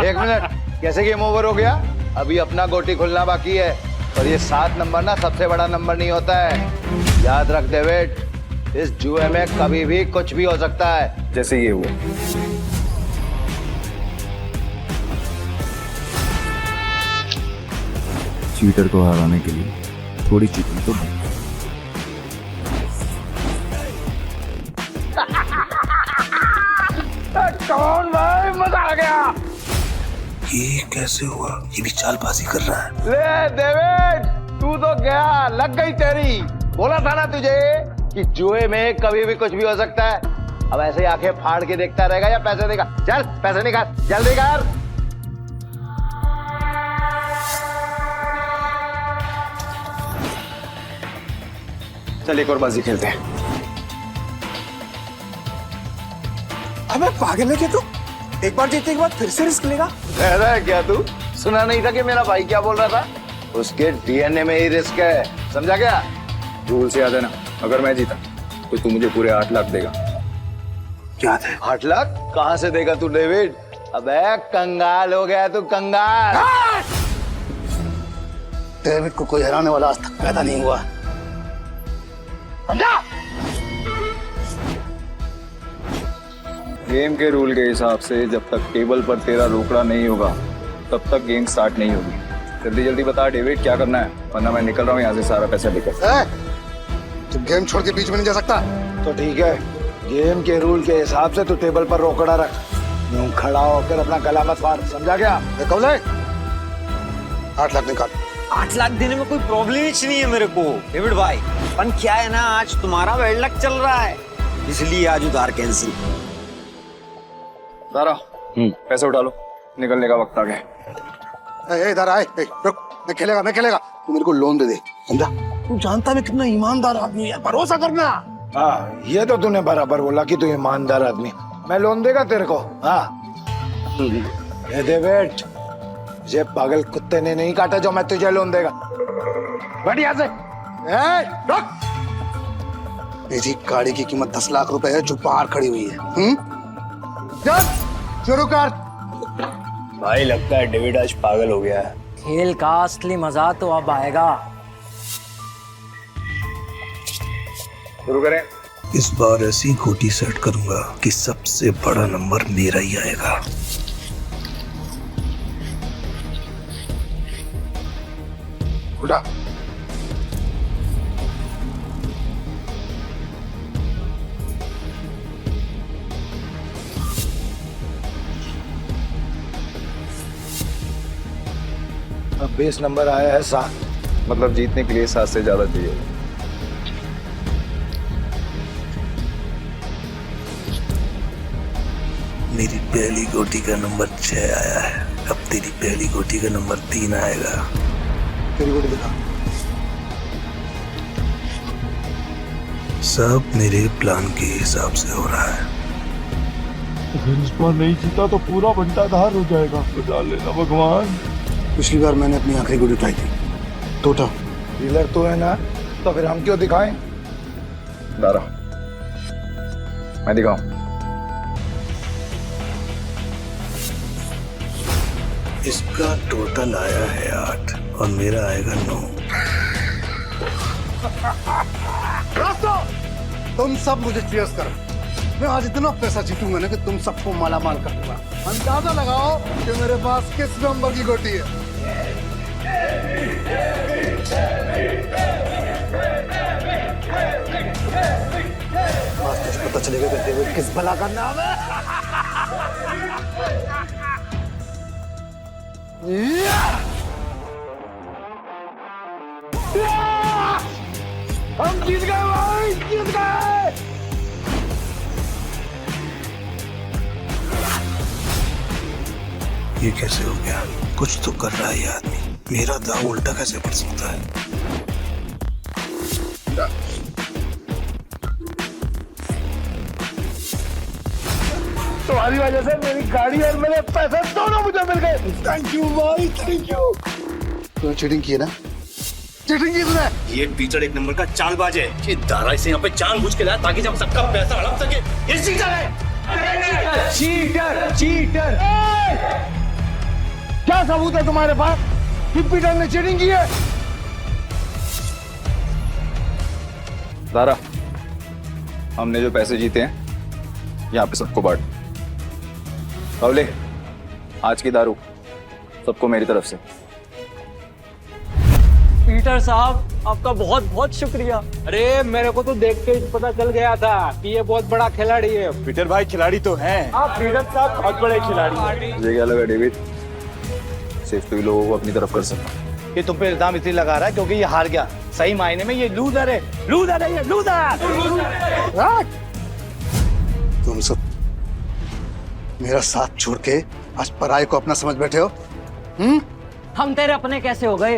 Speaker 8: एक मिनट, कैसे गेम ओवर हो गया? अभी अपना गोटी खुलना बाकी है। और ये 7 नंबर ना सबसे बड़ा नंबर नहीं होता है, याद रख डेविड। इस जुए में कभी भी कुछ भी हो सकता है,
Speaker 10: जैसे ये हुआ।
Speaker 14: चीटर को हराने के लिए थोड़ी चीटिंग तो बनती है।
Speaker 8: कौन भाई, मजा आ गया।
Speaker 13: ये कैसे हुआ? ये भी चालबाजी कर रहा है।
Speaker 8: ले डेविड, तू तो गया, लग गई तेरी। बोला था ना तुझे कि जुए में कभी भी कुछ भी हो सकता है। अब ऐसे ही आंखें फाड़ के देखता रहेगा या पैसे देगा? चल पैसे निकाल, जल्दी कर।
Speaker 10: चल एक और बाजी खेलते हैं।
Speaker 13: अबे पागल है क्या तू? एक बार जीतने के बाद फिर से रिस्क लेगा?
Speaker 8: कह रहा है क्या तू? सुना नहीं था कि मेरा भाई क्या बोल रहा था? उसके डीएनए में ही रिस्क है, समझा क्या?
Speaker 10: रूल से याद है ना, अगर मैं जीता तो तू मुझे पूरे 8 लाख देगा।
Speaker 13: याद है।
Speaker 8: 8 लाख कहाँ से देगा तू डेविड? अबे कंगाल हो गया तू, कंगाल।
Speaker 13: डेविड को कोई हराने वाला आज तक पैदा नहीं हुआ। समझा?
Speaker 10: गेम के रूल के हिसाब से जब तक टेबल पर तेरा रोकड़ा नहीं होगा तब तक गेम स्टार्ट नहीं होगी। जल्दी जल्दी बता डेविड, क्या करना है, वरना मैं निकल रहा हूँ यहाँ से सारा पैसा लेकर।
Speaker 13: तू गेम छोड़ के बीच में नहीं जा सकता।
Speaker 8: तो ठीक है, गेम के रूल के हिसाब से तू टेबल पर रोकड़ा रख। यूं खड़ा होकर अपना गला मत फाड़, समझा क्या?
Speaker 13: कौले 8 लाख निकाल।
Speaker 11: 8 लाख देने में कोई प्रॉब्लम ही नहीं है मेरे को डेविड भाई। पर क्या है ना, आज तुम्हारा बैड लक चल रहा है, इसलिए आज उधार कैंसिल।
Speaker 10: सारा पैसे उठा लो, निकलने का वक्त आ गया।
Speaker 13: इधर आए, रुक। मैं खेलेगा। तू मेरे को लोन दे दे, समझा? तू जानता मैं कितना ईमानदार आदमी है, भरोसा करना।
Speaker 8: हाँ, ये तो तूने बराबर बोला कि तू ईमानदार आदमी। मैं लोन देगा तेरे को? हाँ। ये डेविड, ये पागल कुत्ते ने नहीं काटा जो मैं तुझे लोन देगा। बढ़िया से। रुक।
Speaker 13: मेरी गाड़ी की कीमत 10 लाख रुपए है जो बाहर खड़ी हुई है। चल शुरू कर।
Speaker 11: भाई लगता है डेविड आज पागल हो गया है।
Speaker 15: खेल का असली मजा तो अब आएगा।
Speaker 10: शुरू करें।
Speaker 13: इस बार ऐसी गोटी सेट करूंगा कि सबसे बड़ा नंबर मेरा ही आएगा। उठा।
Speaker 8: अब बेस नंबर आया है 7।
Speaker 10: मतलब जीतने के लिए 7 से ज्यादा चाहिए।
Speaker 13: मेरी पहली गोटी का नंबर 6 आया है, अब तेरी पहली गोटी का नंबर 3 आएगा। तेरी गोटी दिखा। सब मेरे प्लान के हिसाब से हो रहा है।
Speaker 12: अगर इस बार नहीं जीता तो पूरा बंटाधार हो जाएगा। बचा लेना भगवान।
Speaker 13: पिछली बार मैंने अपनी आखिरी गोली उठाई थी, टोटा। डीलर तो है ना, तो फिर हम क्यों दिखाएं?
Speaker 10: दारा, मैं दिखाऊं?
Speaker 13: इसका टोटल आया है 8 और मेरा आएगा 9। तुम सब मुझे चीयर्स करो। मैं आज इतना पैसा जीतूंगा ना कि तुम सबको माला माल कर दूंगा। अंदाजा लगाओ कि मेरे पास किस नंबर की गोटी है। आज तुझे पता चलेगा कि डेविड किस भला का नाम है। हम जीत गए भाई, जीत गए। ये कैसे हो गया? कुछ तो कर रहा है ये आदमी। मेरा दाव उल्टा कैसे पड़ सकता है? तुम्हारी वजह से मेरी गाड़ी और मेरे पैसे दोनों मुझे मिल गए। थैंक यू भाई, थैंक यू। तूने चीटिंग की है ना? चीटिंग की तूने?
Speaker 2: ये पीटर एक नंबर का चालबाज है। ये दारा इसे यहाँ पे जानबूझ के लाया ताकि जब सबका पैसा हड़प सके। ये चीटर है।
Speaker 13: Cheater, cheater. क्या सबूत है तुम्हारे पास कि पीटर ने चीटिंग की है?
Speaker 10: दारा, हमने जो पैसे जीते हैं यहाँ पे सबको बांट। बावले, आज की दारू सबको मेरी तरफ से।
Speaker 15: पीटर साहब, आपका बहुत बहुत शुक्रिया।
Speaker 9: अरे मेरे को तो देख के ही पता चल गया था कि ये बहुत बड़ा खिलाड़ी है।
Speaker 2: पीटर भाई खिलाड़ी तो हैं।
Speaker 9: आप पीटर साहब बहुत बड़े खिलाड़ी हैं।
Speaker 10: मुझे क्या लगा डेविड, सिर्फ तू ही लोगों को अपनी तरफ कर सकता।
Speaker 11: ये तुम पे इल्जाम इसलिए लगा रहा है क्योंकि ये हार गया। सही मायने में ये लूजर है, लूजर है, ये लूजर।
Speaker 13: तुम सब मेरा साथ छोड़ के आज पराये को अपना समझ बैठे हो।
Speaker 15: हम तेरे अपने कैसे हो गए?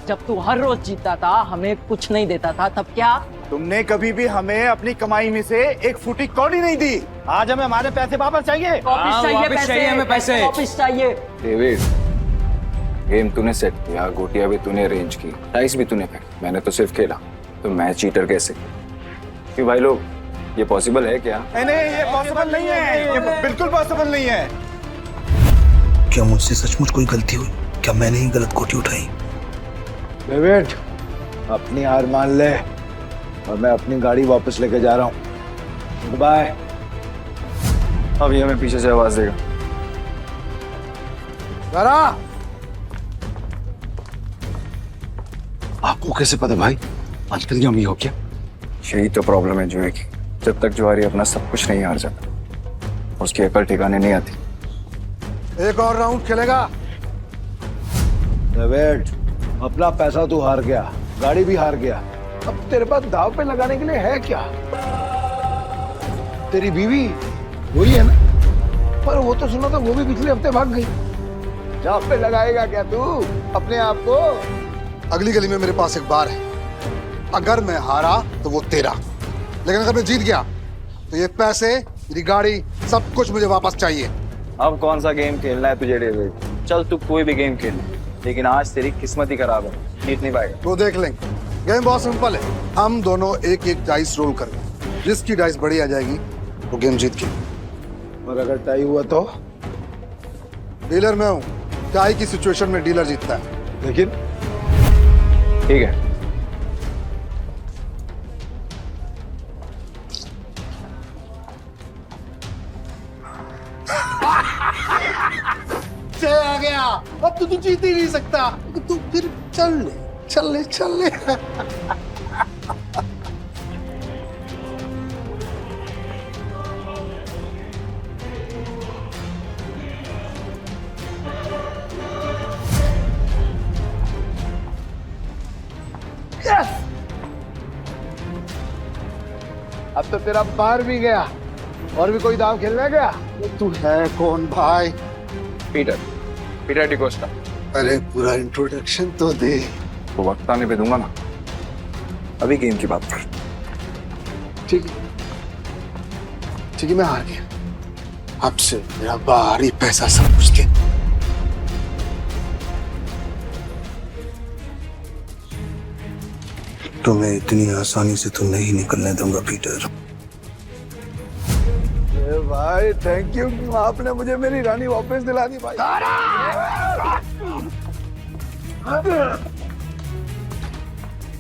Speaker 15: जब तू हर रोज जीतता था, हमें कुछ नहीं देता था, तब क्या?
Speaker 11: तुमने कभी भी हमें अपनी कमाई में से एक फूटी कौड़ी नहीं दी। आज हमें हमारे पैसे वापस चाहिए।
Speaker 15: वापस चाहिए पैसे,
Speaker 9: हमें पैसे।
Speaker 15: वापस चाहिए।
Speaker 10: डेविड, गेम तूने सेट किया, गोटियां भी तूने अरेंज की, डाइस भी तूने फेंका, मैंने तो सिर्फ खेला। तो मैं चीटर कैसे? क्यों भाई लोग, ये पॉसिबल है क्या?
Speaker 11: नहीं, ये पॉसिबल नहीं है। ये बिल्कुल पॉसिबल नहीं है।
Speaker 13: क्या मुझसे सचमुच कोई गलती हुई? क्या मैंने ही गलत गोटी उठाई?
Speaker 8: डेविड, अपनी हार मान ले और मैं अपनी गाड़ी वापस लेके जा रहा हूँ। बाय।
Speaker 10: अब ये हमें पीछे से आवाज देगा।
Speaker 8: जरा आपको कैसे पता भाई? आजकल क्या हो क्या?
Speaker 10: यही तो प्रॉब्लम है जुए की। जब तक जुआरी अपना सब कुछ नहीं हार जाता, उसकी अकल ठिकाने नहीं आती।
Speaker 13: एक और राउंड खेलेगा?
Speaker 8: डेविड, अपना पैसा तू हार गया, गाड़ी भी हार गया। अब तेरे पास दाव पे लगाने के लिए है क्या? तेरी बीवी वही है ना? पर वो तो सुना था वो भी पिछले हफ्ते भाग गई। दाव पे लगाएगा क्या तू अपने आप को?
Speaker 13: अगली गली में मेरे पास एक बार है। अगर मैं हारा तो वो तेरा, लेकिन अगर मैं जीत गया तो ये पैसे, मेरी गाड़ी, सब कुछ मुझे वापस चाहिए।
Speaker 10: अब कौन सा गेम खेलना है तुझे डेविड? चल तू कोई भी गेम खेल, लेकिन आज तेरी किस्मत ही खराब है, जीत नहीं पाएगा।
Speaker 13: वो देख लेंगे। गेम बहुत सिंपल है। हम दोनों एक एक डाइस रोल करेंगे, जिसकी डाइस बड़ी आ जाएगी वो गेम जीत गई।
Speaker 8: और अगर टाई हुआ तो?
Speaker 13: डीलर मैं हूँ, टाई की सिचुएशन में डीलर जीतता है।
Speaker 8: लेकिन
Speaker 10: ठीक है।
Speaker 13: आ गया। अब तो तू जीत ही नहीं सकता। तू फिर चल ले, चल ले, चल ले।
Speaker 8: अब तो तेरा पार भी गया।
Speaker 13: और भी कोई दाव खेलने गया? तू है कौन भाई?
Speaker 10: Peter, Peter D'Costa.
Speaker 13: अरे पूरा इंट्रोडक्शन तो दे।
Speaker 10: तो वक्त आने पे दूंगा ना, अभी गेम की बात कर।
Speaker 13: ठीक है, मैं हार गया। अब से मेरा बाहरी पैसा सब कुछ दे। तुम्हें इतनी आसानी से तो नहीं निकलने दूंगा पीटर। भाई थैंक यू, आपने मुझे मेरी रानी वापस दिला दी भाई।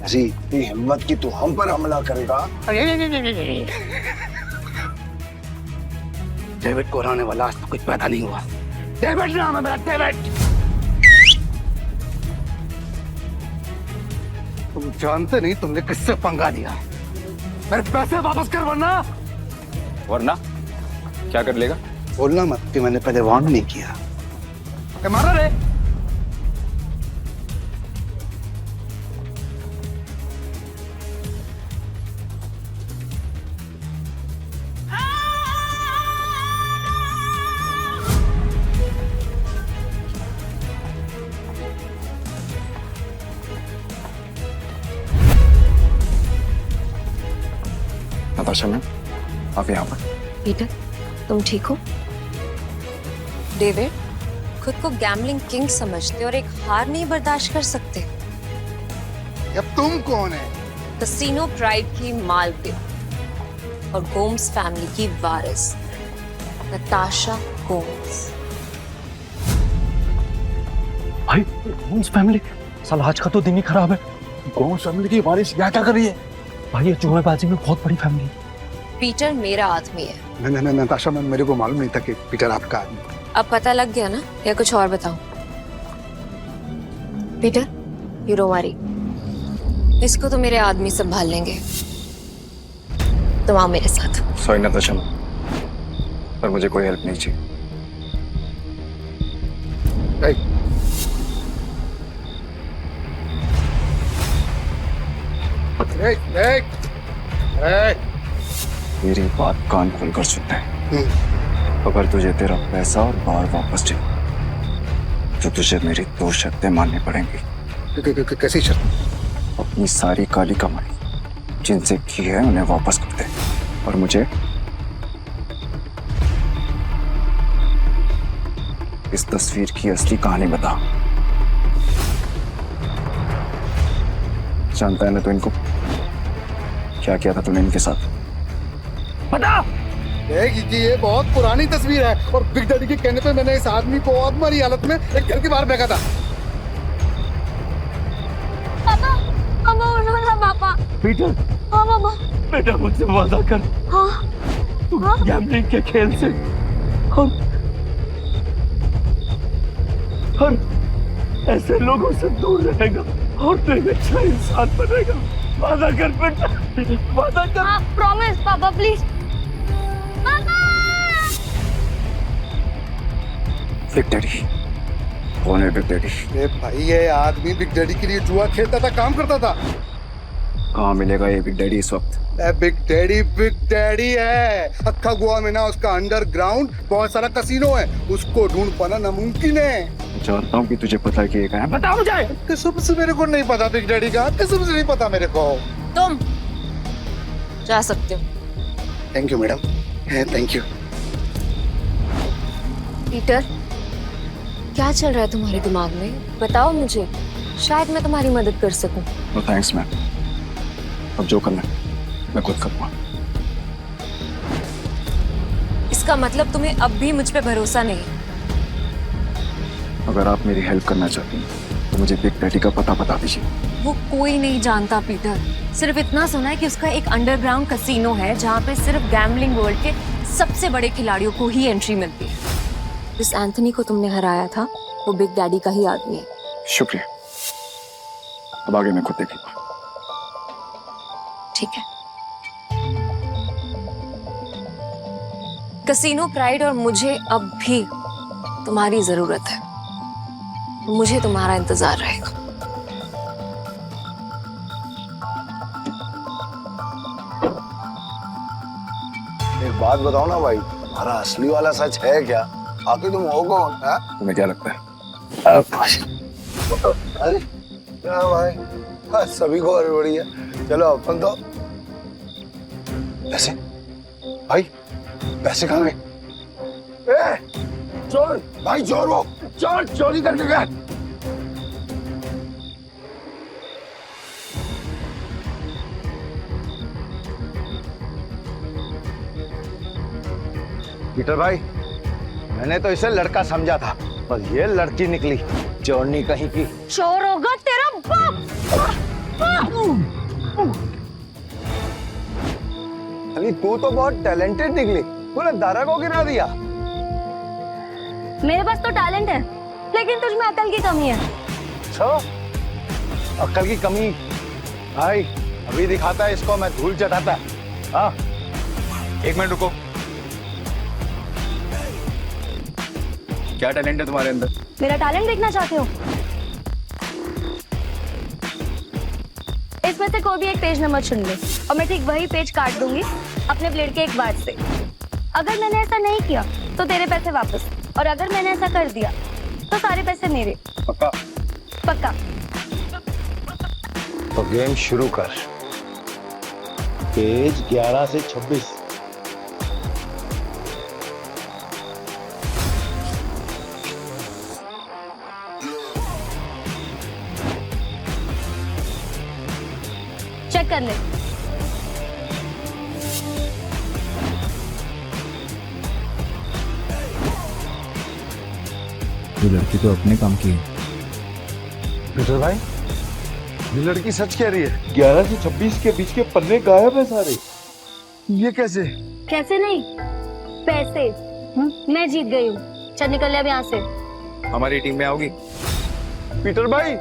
Speaker 13: जी इतनी हिम्मत की तू हम पर हमला करेगा? डेविड को हराने वाला आज तक कुछ पैदा नहीं हुआ। डेविड नाम है मेरा, डेविड। तुम जानते नहीं तुमने किससे पंगा दिया। मेरे पैसे वापस कर
Speaker 10: वरना क्या कर लेगा?
Speaker 13: बोलना मत कि मैंने पहले वार्न नहीं किया। मारा रे।
Speaker 10: नताशा मैम, आप यहाँ पर?
Speaker 4: पीटर, तुम ठीक हो? डेविड, खुद को गैम्बलिंग किंग समझते और एक हार नहीं बर्दाश्त कर सकते।
Speaker 13: अब तुम कौन है?
Speaker 4: कसिनो प्राइड की मालकिन और गोम्स फैमिली की वारिस नताशा गोम्स।
Speaker 12: भाई गोम्स फैमिली, साला आज का तो दिन ही खराब है।
Speaker 13: गोम्स फैमिली की वारिस यहाँ क्या कर रही है?
Speaker 12: भाई ये जुएबाजी में बहुत बड़ी फैमिली है।
Speaker 4: पीटर मेरा आदमी है।
Speaker 13: नहीं नताशा मैम, मेरे को मालूम नहीं था कि पीटर आपका आदमी।
Speaker 4: अब पता लग गया ना, या कुछ और बताऊं? पीटर, यू डोंट वरी, इसको तो मेरे आदमी संभाल लेंगे। तुम आओ मेरे साथ।
Speaker 10: सॉरी नताशा मैम, पर मुझे कोई हेल्प नहीं चाहिए। मेरी बात कान खोलकर सुनते हैं। अगर तुझे तेरा पैसा और बार वापस चाहिए तो तुझे मेरी 2 शर्तें माननी पड़ेंगी।
Speaker 13: कैसी शर्त?
Speaker 10: अपनी सारी काली कमाई जिनसे की है उन्हें वापस कर दे, और मुझे इस तस्वीर की असली कहानी बता। जानता है ना तो इनको क्या किया था तूने इनके साथ?
Speaker 13: बता। ये बहुत पुरानी तस्वीर है और बिग डैडी के कहने पे मैंने इस आदमी को अधमरी हालत में एक घर के बाहर फेंका था।
Speaker 6: पापा, पापा उठो ना पापा।
Speaker 12: पीटर।
Speaker 6: हाँ पापा।
Speaker 12: बेटा मुझसे वादा कर।
Speaker 6: हाँ।
Speaker 12: तू गैम्बलिंग के खेल से और ऐसे लोगों से दूर रहेगा और तू एक अच्छा इंसान बनेगा। वादा कर बेटा, वादा कर।
Speaker 6: हाँ, प्रॉमिस पापा प्लीज। पापा।
Speaker 10: बिग डैडी कौन है? Big daddy?
Speaker 13: अरे भाई ये आदमी बिग डैडी के लिए जुआ खेलता था, काम करता था।
Speaker 10: कहाँ मिलेगा ये बिग डैडी इस वक्त?
Speaker 13: बिग डैडी है। अक्खा गोवा में ना उसका अंडरग्राउंड बहुत सारा कसिनो है, उसको ढूंढ पाना नामुमकिन है।
Speaker 10: जानता हूँ कि तुझे पता है कि ये कहाँ है।
Speaker 13: बता मुझे। किस्म से मेरे को नहीं पता बिग डैडी का, किस्म से नहीं पता मेरे को।
Speaker 4: तुम जा सकते हो।
Speaker 13: Thank you madam, thank you.
Speaker 4: Peter, क्या चल रहा है तुम्हारे दिमाग में? बताओ मुझे, शायद मैं तुम्हारी मदद कर सकूं।
Speaker 10: नो थैंक्स मैम, अब जो करना है मैं खुद करूँगा।
Speaker 4: इसका मतलब तुम्हें अब भी मुझ पे भरोसा नहीं?
Speaker 10: अगर आप मेरी हेल्प करना चाहती हैं तो मुझे बिग डैडी का पता बता दीजिए।
Speaker 4: वो कोई नहीं जानता पीटर, सिर्फ इतना सुना है कि उसका एक अंडरग्राउंड कसिनो है जहाँ पे सिर्फ गैम्बलिंग वर्ल्ड के सबसे बड़े खिलाड़ियों को ही एंट्री मिलती है। जिस एंथनी को तुमने हराया था वो बिग डैडी का ही आदमी है।
Speaker 10: शुक्रिया, अब आगे मैं खुद देखूंगा।
Speaker 4: ठीक है। कसिनो प्राइड और मुझे अब भी तुम्हारी जरूरत है। मुझे तुम्हारा इंतजार रहेगा।
Speaker 8: बात बताओ ना भाई, तुम्हारा असली वाला सच है क्या? आखिर तुम हो कौन?
Speaker 10: तुम्हें क्या लगता है?
Speaker 8: अरे क्या भाई, हाँ, सभी को और बढ़िया। चलो अपन तो पैसे, भाई पैसे कहाँ गए? चोर भाई, चोर वो चोर चोरी करके गए। पीटर भाई, मैंने तो इसे लड़का समझा था, पर ये लड़की निकली चोरनी कहीं की।
Speaker 6: चोर होगा तेरा बाप।
Speaker 8: अरे तू तो बहुत टैलेंटेड निकली, तूने दारा को गिरा दिया।
Speaker 6: मेरे पास तो टैलेंट है, लेकिन तुझ में अकल की कमी है।
Speaker 8: अकल की कमी? भाई अभी दिखाता है इसको मैं धूल चटाता। हाँ
Speaker 10: 1 मिनट रुको। क्या टैलेंट है तुम्हारे अंदर?
Speaker 6: मेरा टैलेंट देखना चाहते हो? इसमें से कोई भी एक पेज नंबर चुन ले और मैं ठीक वही पेज काट दूंगी अपने ब्लेड के एक बार से। अगर मैंने ऐसा नहीं किया तो तेरे पैसे वापस, और अगर मैंने ऐसा कर दिया तो सारे पैसे मेरे।
Speaker 10: पक्का?
Speaker 6: पक्का।
Speaker 8: तो गेम शुरू कर। पेज 11 से 26।
Speaker 6: चेक कर ले।
Speaker 14: ये लड़की तो अपने काम की है।
Speaker 8: पीटर भाई, ये लड़की सच कह रही है।
Speaker 12: 11 से 26 के बीच के पन्ने गायब है सारे।
Speaker 8: ये कैसे?
Speaker 6: कैसे नहीं, पैसे मैं जीत गई हूँ। चल निकल ले अब यहाँ से।
Speaker 10: हमारी टीम में आओगी?
Speaker 8: पीटर भाई,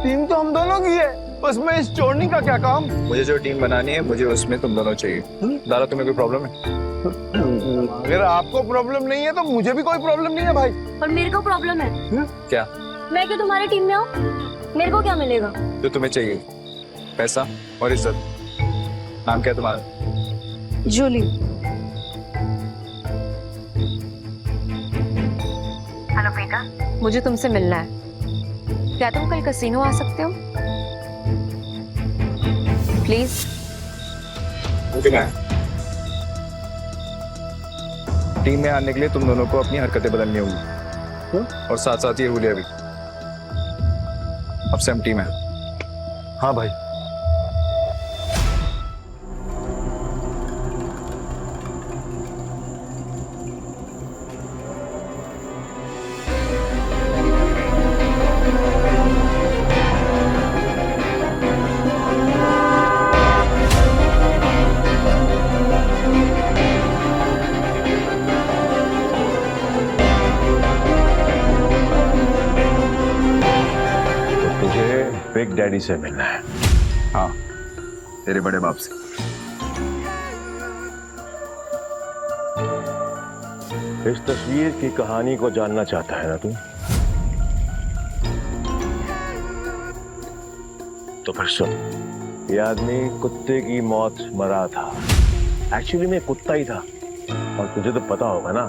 Speaker 8: टीम तो हम दोनों की है, उसमें इस चोरनी का क्या काम?
Speaker 10: मुझे जो टीम बनानी है, मुझे उसमें तुम दोनों चाहिए। दारा, तुम्हें कोई प्रॉब्लम है?
Speaker 8: अगर आपको प्रॉब्लम नहीं है तो मुझे भी कोई प्रॉब्लम नहीं है भाई।
Speaker 6: और मेरे को प्रॉब्लम है।
Speaker 10: क्या?
Speaker 6: मैं क्यों तुम्हारी टीम में आऊँ? मेरे को क्या मिलेगा?
Speaker 10: जो तुम्हें चाहिए, पैसा और इज्जत। नाम क्या है तुम्हारा?
Speaker 6: जूली।
Speaker 4: हेलो बेटा, मुझे तुमसे मिलना है। क्या तुम कल कैसीनो आ सकते हो? प्लीज।
Speaker 10: टीम में आने के लिए तुम दोनों को अपनी हरकतें बदलनी होगी, और साथ साथ ये हुलिया भी। अब से हम टीम है।
Speaker 8: हाँ भाई।
Speaker 1: बिग डैडी से मिलना है।
Speaker 10: हाँ, तेरे बड़े बाप से।
Speaker 1: इस तस्वीर की कहानी को जानना चाहता है ना तू? तो फिर सुन, ये आदमी कुत्ते की मौत मरा था। एक्चुअली मैं कुत्ता ही था, और तुझे तो पता होगा ना,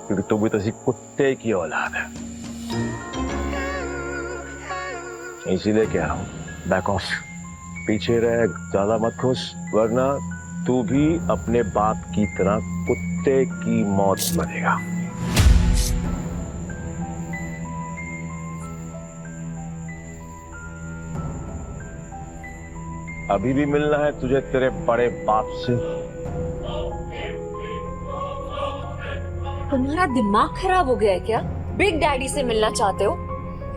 Speaker 1: क्योंकि तू भी तसी कुत्ते की औलाद है। इसीलिए कह रहा हूं, बैक ऑफ, पीछे रह, ज्यादा मत खुश, वरना तू भी अपने बाप की तरह कुत्ते की मौत मरेगा। अभी भी मिलना है तुझे तेरे बड़े बाप से?
Speaker 4: तुम्हारा दिमाग खराब हो गया है क्या? बिग डैडी से मिलना चाहते हो?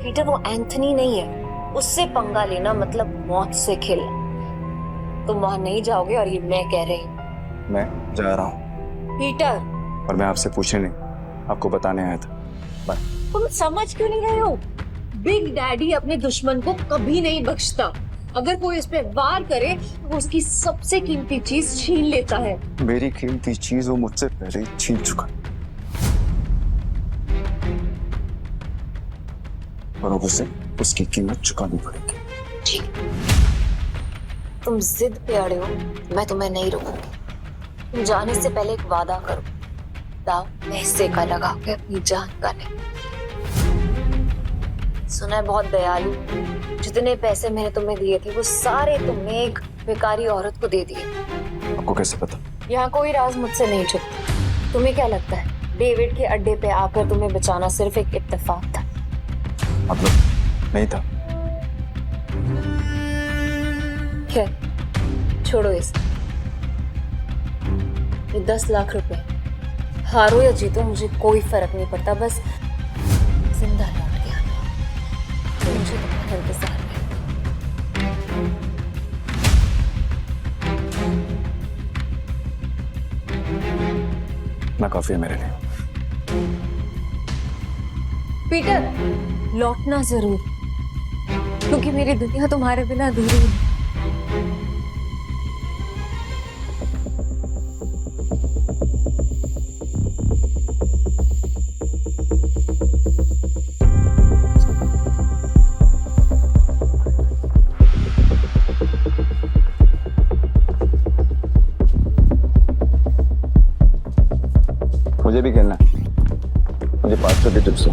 Speaker 4: पीटर, वो एंथनी नहीं है, उससे पंगा लेना मतलब मौत से खेलना। तुम वहां नहीं जाओगे, और ये मैं कह रही हूँ।
Speaker 10: मैं जा रहा हूँ।
Speaker 4: पीटर,
Speaker 10: और मैं आपसे पूछने नहीं, आपको बताने आया था। बाय।
Speaker 4: तुम समझ क्यों नहीं रहे हो? बिग डैडी अपने दुश्मन को कभी नहीं बख्शता। अगर कोई इस पे वार करे तो उसकी सबसे कीमती चीज छीन लेता है।
Speaker 10: मेरी कीमती चीज वो मुझसे पहले ही छीन चुका, और अब उसे उसकी कीमत चुकानी पड़ेगी।
Speaker 4: ठीक, तुम जिद पे अड़े हो, मैं तुम्हें नहीं रोकूंगी। तुम जाने से पहले एक वादा करो, दाव पैसे का लगा के अपनी जान का नहीं। सुना है बहुत दयालु, जितने पैसे मैंने तुम्हें दिए थे वो सारे तुमने एक बेकारी औरत को दे दिए।
Speaker 10: आपको कैसे पता?
Speaker 4: यहाँ कोई राज मुझसे नहीं छुपता। तुम्हें क्या लगता है डेविड के अड्डे पे आकर तुम्हें बचाना सिर्फ एक इत्तेफाक था?
Speaker 10: मतलब नहीं था।
Speaker 4: खैर छोड़ो इस, ये 10 लाख रुपए हारो या जीतो मुझे कोई फर्क नहीं पड़ता, बस जिंदा लौट के आना। तो मुझे तुम्हारा इंतजार है।
Speaker 10: ना काफी है मेरे लिए।
Speaker 4: पीटर लौटना जरूर, क्योंकि मेरी दुनिया तुम्हारे बिना अधूरी है।
Speaker 10: मुझे भी खेलना है। मुझे 500 की टिप्स दो।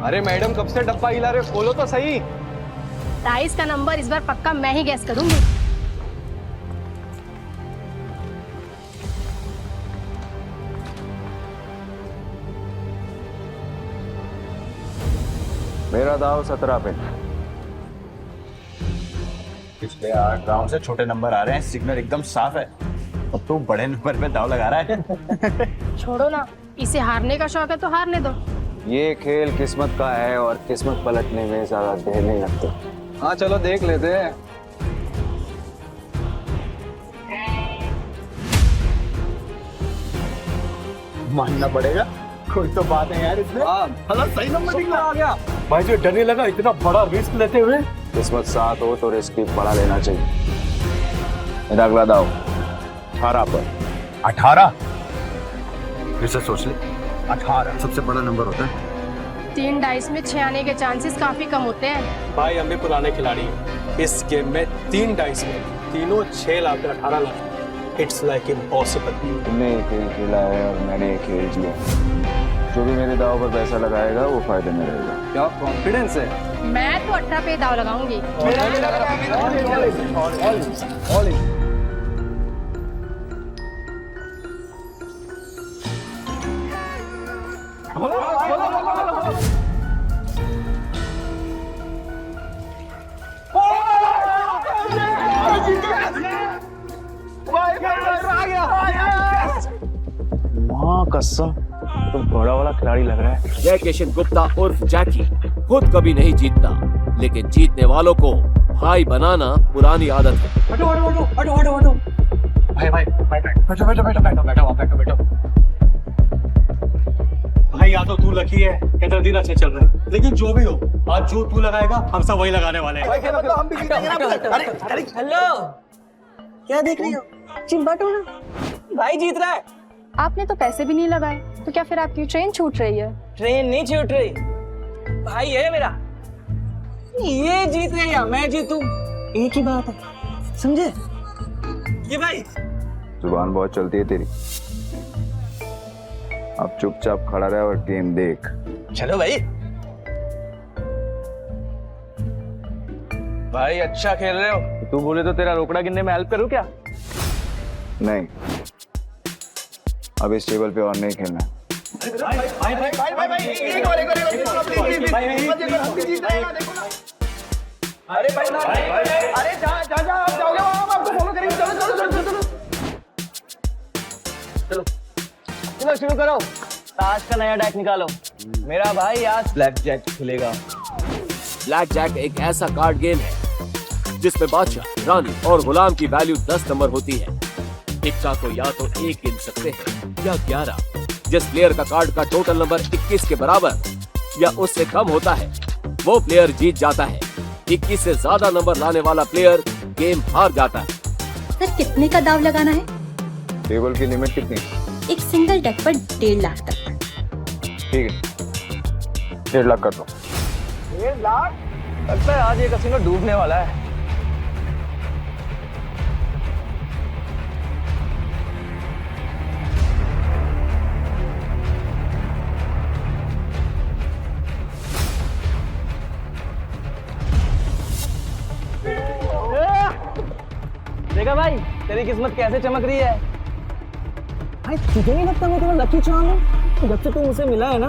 Speaker 11: अरे मैडम कब से डब्बा हिला रहे हो? खोलो तो सही।
Speaker 6: 22 का नंबर इस बार पक्का मैं ही गैस करूंगी।
Speaker 10: मेरा दाव 17 पे।
Speaker 11: पिछले 8 राउंड से छोटे नंबर आ रहे हैं, सिग्नल एकदम साफ है। अब तू बड़े नंबर पे दाव लगा रहा है।
Speaker 6: छोड़ो ना, इसे हारने का शौक है तो हारने दो।
Speaker 10: ये खेल किस्मत का है और किस्मत पलटने में ज्यादा देर नहीं लगती। हाँ चलो देख लेते हैं।
Speaker 11: मानना पड़ेगा, कोई तो बात है यार इसमें। हाँ सही नंबर निकला आ गया।
Speaker 12: भाई जो डरने लगा इतना बड़ा रिस्क लेते हुए।
Speaker 10: किस्मत साथ हो तो रिस्क भी बड़ा लेना चाहिए। मेरा अगला दाव 18 पर।
Speaker 11: 18? फिर से सोच ले। 18 सबसे बड़ा नंबर होता है।
Speaker 6: 3 डाइस में 6 आने के चांसेस काफी कम होते हैं।
Speaker 12: भाई हम भी पुराने खिलाड़ी हैं। इस गेम में 3 डाइस में तीनों 6 lakh 18 lakh. It's like impossible.
Speaker 10: तुमने एक खेल खेला है और मैंने एक खेल जिया। जो भी मेरे दाव पर पैसा लगाएगा वो फायदे में रहेगा। क्या कॉन्फिडेंस है?
Speaker 6: मैं तो 18 पे दाव लगाऊंगी।
Speaker 10: माँ कसम तुम बड़ा वाला खिलाड़ी लग रहा है।
Speaker 5: जय किशन गुप्ता उर्फ जैकी खुद कभी नहीं जीतता, लेकिन जीतने वालों को भाई बनाना पुरानी आदत है।
Speaker 12: हटो हटो हटो हटो हटो हटो। भाई भाई बैठो बैठो बैठो बैठो बैठो बैठो बैठो। भाई या तो तू लकी है या तेरा दिन अच्छे चल रहे हैं, लेकिन जो भी हो आज जो तू लगाएगा हम सब वही लगाने वाले हैं।
Speaker 11: हम भी जीतेंगे ना। अरे
Speaker 15: हेलो, क्या देख रही हो?
Speaker 6: चिंबटो ना,
Speaker 15: भाई जीत रहा है।
Speaker 6: आपने तो पैसे भी नहीं लगाए, तो क्या फिर आपकी ट्रेन छूट रही है?
Speaker 15: ट्रेन नहीं छूट रही, भाई है मेरा। ये जीत रहे या मैं जीतूं, एक ही बात है, समझे? ये भाई
Speaker 10: जुबान बहुत चलती है तेरी। अब चुपचाप खड़ा रहे और गेम देख।
Speaker 11: चलो भाई। भाई अच्छा खेल रहे हो।
Speaker 10: तू बोले तो तेरा रोकड़ा गिनने में हेल्प करूं क्या? नहीं, अब इस टेबल पे और नहीं खेलना।
Speaker 11: अरे भाई अरे जा आप जाओगे वहां, हम आपको फॉलो करेंगे। चलो शुरू करो। ताश का नया डेक निकालो। मेरा भाई आज ब्लैक जैक खेलेगा।
Speaker 5: ब्लैक जैक एक ऐसा कार्ड गेम है जिसमें बादशाह, रानी और गुलाम की वैल्यू 10 नंबर होती है। इक्का को या तो 1 गिन सकते हैं या 11। जिस प्लेयर का कार्ड का टोटल नंबर 21 के बराबर या उससे कम होता है वो प्लेयर जीत जाता है। 21 से ज्यादा नंबर लाने वाला प्लेयर गेम हार जाता है।
Speaker 6: सर कितने का दाव लगाना है?
Speaker 10: टेबल की लिमिट कितनी?
Speaker 16: एक सिंगल डेक पर 1.5 लाख तक।
Speaker 10: ठीक है, 1.5 लाख कर दो।
Speaker 15: 1.5 लाख? लगता है आज ये कसिनो डूबने वाला है। देखा भाई, तेरी किस्मत कैसे चमक रही है। भाई तुझे नहीं लगता मैं तेरा लकी चार्म हूँ? जब से तू मुझसे मिला है ना,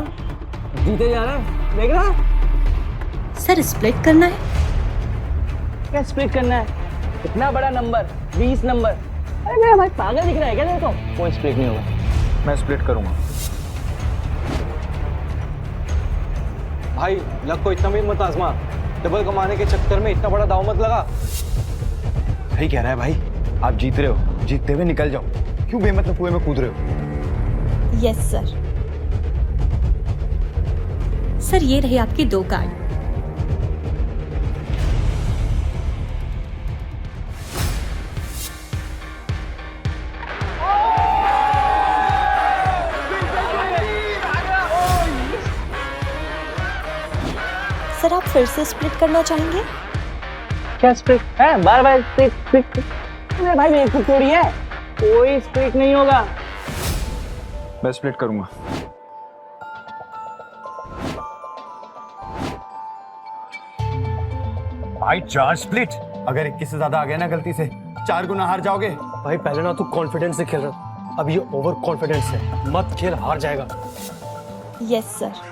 Speaker 15: जीते जा रहा है। देख रहा है?
Speaker 16: सर स्प्लिट करना है।
Speaker 15: क्या स्प्लिट करना है? इतना बड़ा नंबर, 20 नंबर। अरे मेरा भाई पागल दिख रहा है क्या तेरे को? कोई स्प्लिट नहीं होगा।
Speaker 10: मैं स्प्लिट करूंगा।
Speaker 11: भाई लक को इतना भी मत आजमा, डबल कमाने के चक्कर में इतना बड़ा दाव मत लगा। सही कह रहा है भाई, आप जीत रहे हो, जीतते हुए निकल जाओ, क्यों बेमतलब कुएं में कूद रहे हो।
Speaker 16: Yes sir. सर ये रहे आपके 2 कार्ड। सर आप फिर से स्प्लिट करना चाहेंगे?
Speaker 15: क्या स्प्लिट है? बार स्प्लिट। अरे भाई मेरे को थोड़ी है, कोई स्प्लिट नहीं होगा।
Speaker 10: मैं स्प्लिट करूंगा।
Speaker 11: भाई 4 स्प्लिट। अगर 21 से ज्यादा आ गया ना गलती से, 4 गुना हार जाओगे। भाई पहले ना तू कॉन्फिडेंस से खेल रहा, अब ये ओवर कॉन्फिडेंस है। मत खेल, हार जाएगा।
Speaker 16: Yes sir.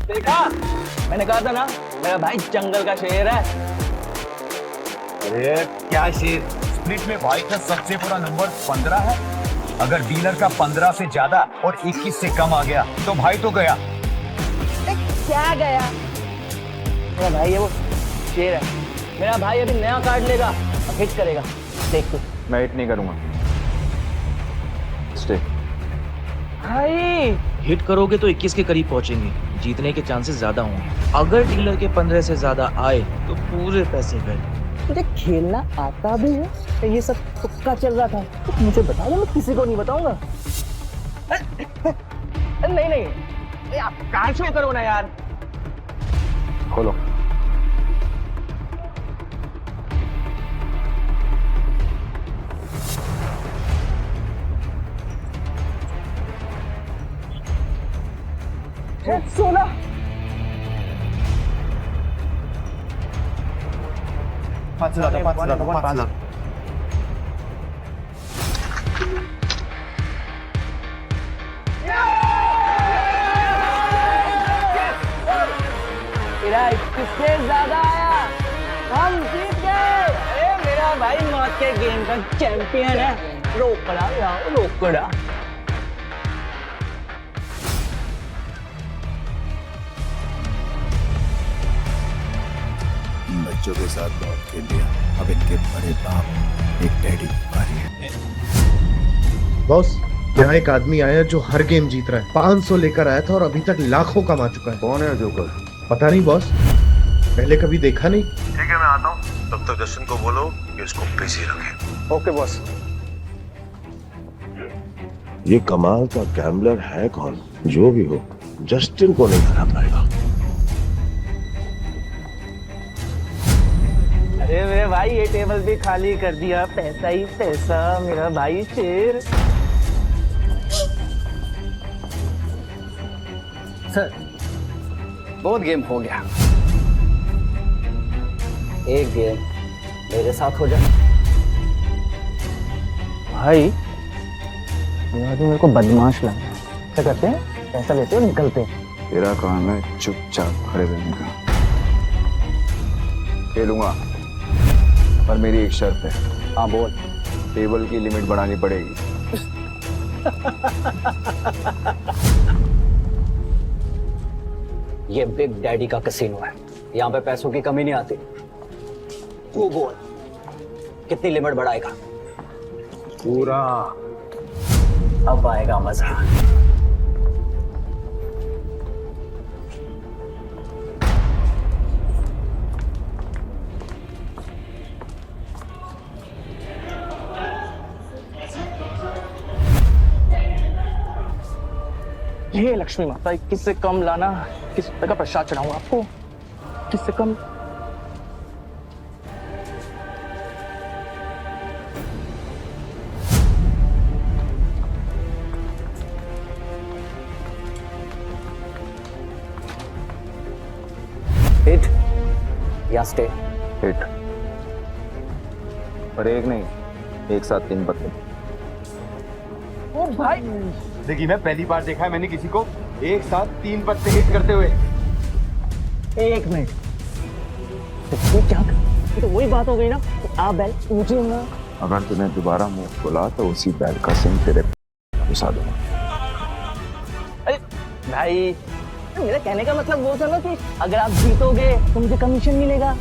Speaker 15: देखा, मैंने कहा था ना मेरा भाई जंगल का शेर है।
Speaker 11: अरे क्या शेर? स्प्लिट में भाई का सबसे बड़ा नंबर 15 है। अगर डीलर का 15 से ज्यादा और 21 से कम आ गया तो भाई तो गया।
Speaker 15: क्या गया? मेरा भाई है वो शेर है। मेरा भाई अभी नया कार्ड लेगा और हिट करेगा, देख तू।
Speaker 10: मैं हिट नहीं करूंगा। स्टे।
Speaker 15: भाई
Speaker 17: हिट करोगे तो 21 के करीब पहुंचेंगे, जीतने के चांसेस ज्यादा होंगे। अगर डीलर के 15 से ज्यादा आए तो पूरे पैसे गए।
Speaker 15: तुझे खेलना आता भी है? तो ये सब तुक्का चल रहा था, तो मुझे बता दो, मैं किसी को नहीं बताऊंगा। नहीं आप कार्ड शो करो ना यार।
Speaker 10: खोलो।
Speaker 15: सोना।
Speaker 11: पाँच हजार।
Speaker 15: तेरा 21 से ज्यादा आया, हम जीत गए। अरे मेरा भाई मौत के गेम का चैंपियन है। रोकड़ा यार, रोकड़ा।
Speaker 14: बच्चों के साथ बहुत खेल लिया, अब इनके बड़े बाप एक डैडी की बारी है।
Speaker 18: बॉस, यहाँ एक आदमी आया जो हर गेम जीत रहा है। 500 लेकर आया था और अभी तक लाखों कमा चुका है।
Speaker 8: कौन है जोकर?
Speaker 18: पता नहीं बॉस, पहले कभी देखा नहीं।
Speaker 8: ठीक है, मैं आता हूँ। तब तक जस्टिन को बोलो कि उसको बिजी रखे।
Speaker 11: Okay boss.
Speaker 1: ये कमाल का गैम्बलर है कौन? जो भी हो, जस्टिन को नहीं हरा पाएगा।
Speaker 15: अरे मेरे भाई ये टेबल भी खाली कर दिया, पैसा ही पैसा। मेरा भाई शेर।
Speaker 11: सर बहुत गेम हो गया, एक गेम मेरे साथ हो जाए।
Speaker 15: भाई मेरे को बदमाश लगा। क्या करते हैं? पैसा लेते हो, निकलते हैं।
Speaker 10: तेरा काम है चुपचाप खड़े रहने का। खेलूंगा, पर मेरी एक शर्त है।
Speaker 11: हाँ बोल।
Speaker 10: टेबल की लिमिट बढ़ानी पड़ेगी।
Speaker 11: ये बिग डैडी का कैसीनो है, यहाँ पे पैसों की कमी नहीं आती। तू बोल कितनी लिमिट बढ़ाएगा?
Speaker 10: पूरा।
Speaker 11: अब आएगा मजा।
Speaker 15: ये लक्ष्मी माता 21 से कम लाना, 21 रुपए का प्रसाद चढ़ाऊंगा आपको। 21 से कम।
Speaker 11: हिट या स्टे?
Speaker 10: हिट। पर एक नहीं, एक साथ 3 पत्ते।
Speaker 15: ओ भाई
Speaker 18: देखिए, मैं पहली बार देखा है मैंने किसी को एक साथ 3 पत्ते हिट करते हुए।
Speaker 15: एक मिनट, तो क्या? ये तो वही बात हो गई ना, आप बैल मुझे ना।
Speaker 10: अगर तूने दोबारा मुंह खोला तो उसी बैल का सिंह तेरे घुसा दूंगा।
Speaker 15: अरे भाई, मेरा कहने का मतलब वो था ना कि अगर आप जीतोगे तो मुझे कमीशन मिलेगा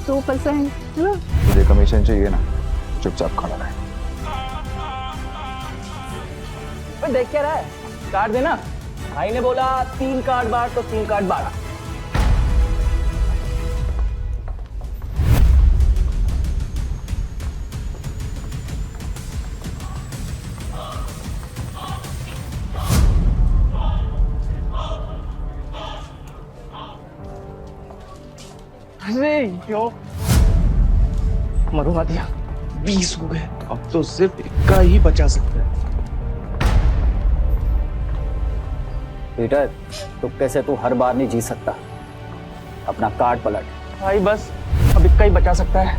Speaker 15: 2%, है ना?
Speaker 10: मुझे कमीशन चाहिए ना, चुपचाप खड़ा रहे।
Speaker 15: देख क्या रहा है? कार्ड देना। भाई ने बोला 3 कार्ड बार तो 3 कार्ड बारा। अरे यो मरूंगा दिया। 20 हो गए, अब तो सिर्फ 1 का ही बचा सकता है।
Speaker 11: पीटर, तुक्के से तू हर बार नहीं जीत सकता। अपना कार्ड पलट।
Speaker 15: भाई बस अब 1 का ही बचा सकता है।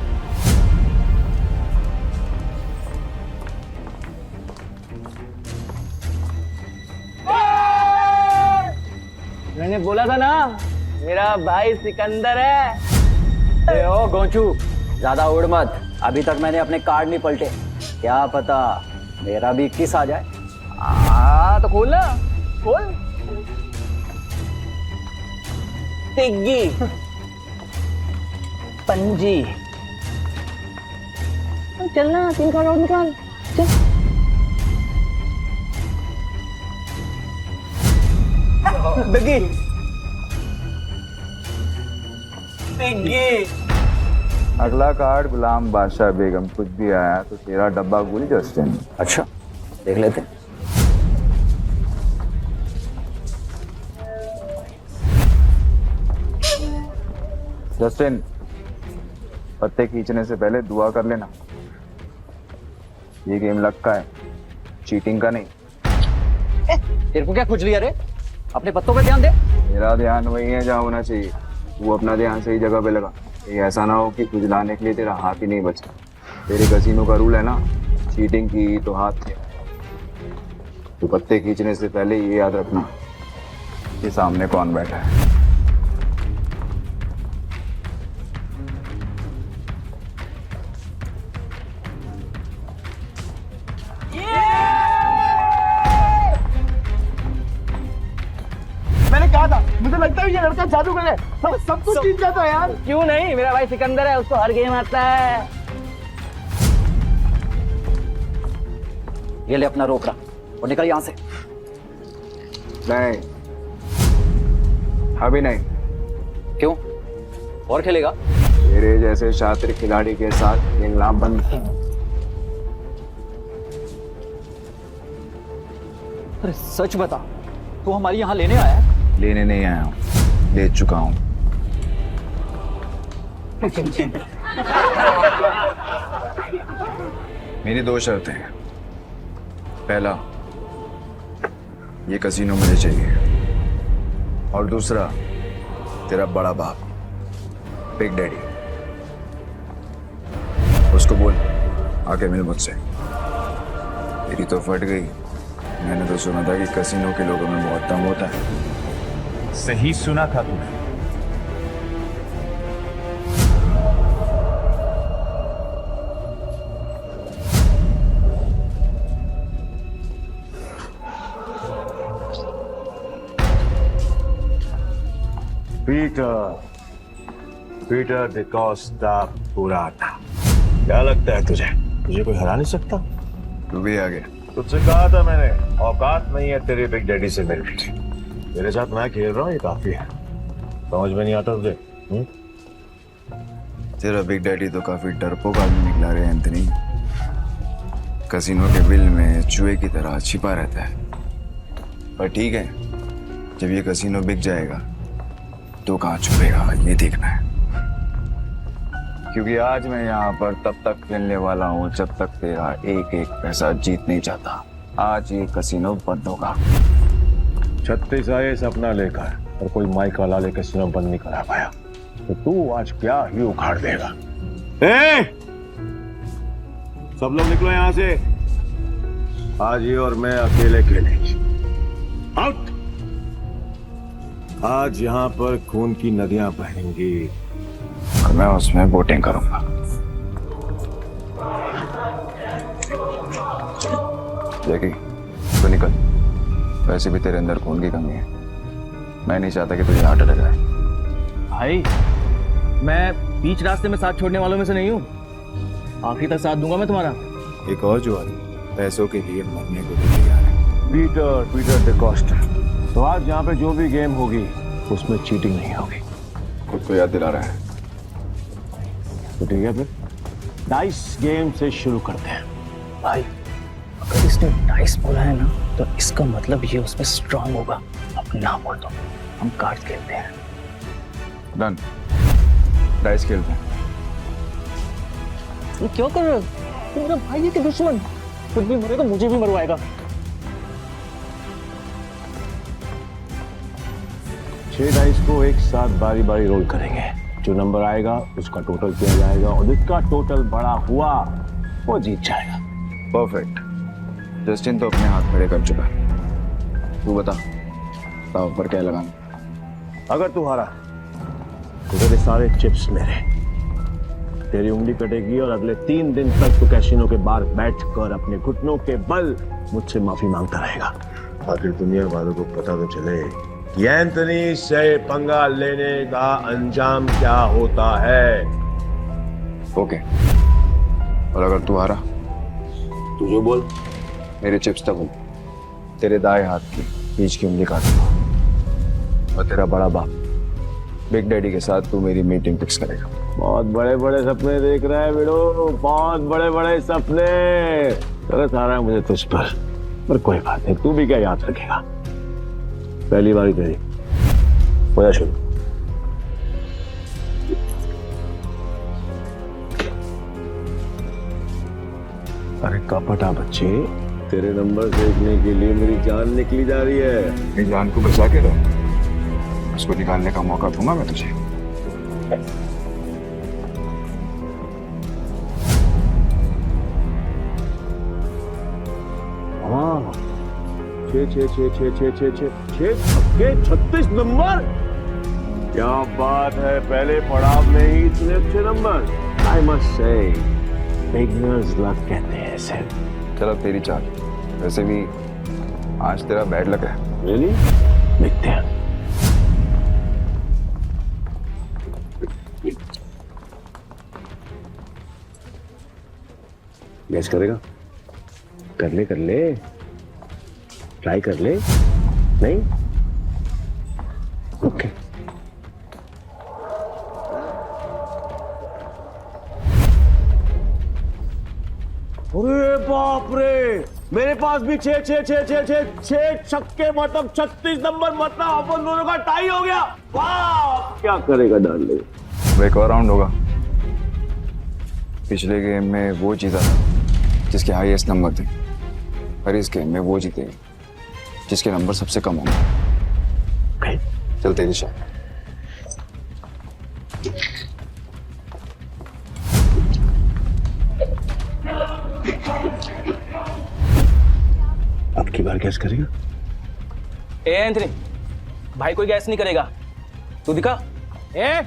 Speaker 15: मैंने बोला था ना, मेरा भाई सिकंदर है।
Speaker 11: ओ गोंचू, ज्यादा उड़ मत। अभी तक मैंने अपने कार्ड नहीं पलटे, क्या पता मेरा भी 21 आ जाए।
Speaker 15: तो खोल ना, खोल। तिग्गी, पंजी। चलना, 3 कार्ड और निकाल। चल। बिग्गी, तिग्गी।
Speaker 10: अगला कार्ड गुलाम बादशाह बेगम। कुछ भी आया तो तेरा डब्बा गुल जस्टिन।
Speaker 11: अच्छा, देख लेते हैं।
Speaker 10: जस्टिन, पत्ते खींचने से पहले दुआ कर लेना। ये गेम लक का है, चीटिंग का नहीं।
Speaker 11: तेरे को क्या खुजली है रे? अपने पत्तों पे ध्यान दे।
Speaker 10: मेरा ध्यान वही है जहाँ होना चाहिए। वो अपना ध्यान सही जगह पे लगा। ये ऐसा ना हो कि खुजलाने के लिए तेरा हाथ ही नहीं बचा। तेरे कसीनो का रूल है ना, चीटिंग की तो हाथ से। तो पत्ते खींचने से पहले ये याद रखना कि सामने कौन बैठा है।
Speaker 15: मैंने कहा था, मुझे लगता है ये लड़का जादूगर है। सब कुछ जीत जाता है यार। क्यों नहीं, मेरा भाई सिकंदर है, उसको हर गेम आता है।
Speaker 11: ये ले अपना रोकड़ा और निकल यहाँ से।
Speaker 10: नहीं, अभी नहीं।
Speaker 11: क्यों? और खेलेगा?
Speaker 10: तेरे जैसे शातिर खिलाड़ी के साथ खेलना बंद।
Speaker 11: अरे सच बता, तू हमारी यहाँ लेने आया है?
Speaker 10: लेने नहीं आया हूँ, ले चुका हूँ। मेरी 2 शर्तें हैं। पहला, ये कसीनो मुझे चाहिए, और दूसरा, तेरा बड़ा बाप बिग डैडी, उसको बोल आके मिल मुझसे। मेरी तो फट गई। मैंने तो सुना था कि कसीनो के लोगों में बहुत दम होता है।
Speaker 19: सही सुना था तूने।
Speaker 1: पीटर डिकोस्टा पुराना। क्या लगता है तुझे कोई हरा नहीं सकता?
Speaker 10: तू भी आ गया।
Speaker 1: तुझसे कहा था मैंने, औकात नहीं है तेरे बिग डैडी से मिलने की। तेरे साथ मैं खेल रहा हूँ, ये काफी है। समझ में नहीं आता तुझे?
Speaker 10: तेरा बिग डैडी तो काफी डरपोक आदमी निकला रे एंथनी। कसिनो के बिल में चूहे की तरह छिपा रहता है। पर ठीक है, जब ये कसिनो बिक जाएगा तो कहाँ छुपेगा ये देखना है। क्योंकि आज मैं यहाँ पर तब तक खेलने वाला हूँ जब तक तेरा एक एक पैसा जीत नहीं जाता। आज ये कसिनो बंद होगा।
Speaker 1: 36 आए सपना लेकर और कोई माइक वाला ले कसिनो बंद नहीं करा पाया, तो तू आज क्या ही उखाड़ देगा। सब लोग निकलो यहाँ से। आज ये और मैं अकेले खेलेंगे। आउट। आज यहाँ पर खून की नदियां बहेंगी
Speaker 10: और मैं उसमें वोटिंग करूंगा। जैकी तो निकल। वैसे भी तेरे अंदर खून की कमी है। मैं नहीं चाहता कि तुझे हार्ट अटैक आए।
Speaker 17: भाई मैं बीच रास्ते में साथ छोड़ने वालों में से नहीं हूँ। आखिरी तक साथ दूंगा मैं तुम्हारा।
Speaker 14: एक और जुआरी पैसों के लिए मरने को भी तैयार है।
Speaker 1: पीटर डिकोस्टा। तो आज यहाँ पे जो भी गेम होगी उसमें चीटिंग नहीं होगी।
Speaker 10: खुद को याद दिला रहा है
Speaker 1: तो ठीक है, फिर डाइस गेम से शुरू करते हैं।
Speaker 15: भाई अगर इसने डाइस बोला है ना तो इसका मतलब ये उसमें स्ट्रांग होगा। अब ना बोल दो, हम कार्ड खेलते हैं।
Speaker 10: डन। डाइस खेलते हैं।
Speaker 15: ये क्यों कर रहे हो? तुम मेरा भाई है कि दुश्मन? खुद भी मरेगा, मुझे भी मरवाएगा।
Speaker 1: 6 डाइस को एक साथ बारी बारी रोल करेंगे। जो नंबर आएगा उसका टोटल किया जाएगा और जिसका टोटल बड़ा हुआ वो जीत जाएगा।
Speaker 10: परफेक्ट। जस्टिन तो अपने हाथ खड़े कर चुका है। तू बता दाव पर क्या लगाना?
Speaker 1: अगर तू हारा तो तेरे सारे चिप्स मेरे। तेरी उंगली कटेगी और अगले 3 दिन तक तू कैसीनो के बाहर बैठकर अपने घुटनों के बल मुझसे माफी मांगता रहेगा। आखिर दुनिया वालों को पता तो चले कि एंथनी से पंगा लेने का अंजाम क्या होता है।
Speaker 10: ओके। और अगर तू हारा
Speaker 1: तू जो बोल।
Speaker 10: मेरे चिप्स तक हो। तेरे दाएं हाथ की बीच की उंगली काटूंगा और तेरा बड़ा बाप बिग डैडी के साथ तू मेरी मीटिंग फिक्स करेगा।
Speaker 1: बहुत बड़े बड़े सपने देख रहा है बेड़ो, बहुत बड़े बड़े सपने। तरस आ रहा है मुझे तुझ पर कोई बात नहीं। तू भी क्या याद रखेगा। पहली बारी तेरी हो जा शुरू। अरे कपटा बच्चे, तेरे नंबर देखने के लिए मेरी जान निकली जा रही है।
Speaker 10: मेरी जान को बचा के रहो, उसको निकालने का मौका दूंगा मैं तुझे।
Speaker 1: हाँ 36 नंबर। क्या बात है, पहले पड़ाव में ही इतने अच्छे number. I must say beginners luck कहते हैं इसे।
Speaker 10: चलो तेरी चाल। वैसे भी आज तेरा बैड लक है।
Speaker 1: रियली? देखते हैं। गैस करेगा? कर ले ट्राई कर ले। नहीं? ओके। अरे बाप रे, मेरे पास भी 6 छक्के, मतलब 36 नंबर, मतलब अपन दोनों का टाई हो गया। वाह, क्या करेगा डार्लिंग?
Speaker 10: अब एक और राउंड होगा। पिछले गेम में वो जीता था जिसके हाईएस्ट नंबर थे, और इस गेम में वो जीतेगा जिसके नंबर सबसे कम होंगे। चल तेरी शायद।
Speaker 1: अब की बार गैस करेगा?
Speaker 15: ए एंथनी, भाई कोई गैस नहीं करेगा। तू दिखा। ए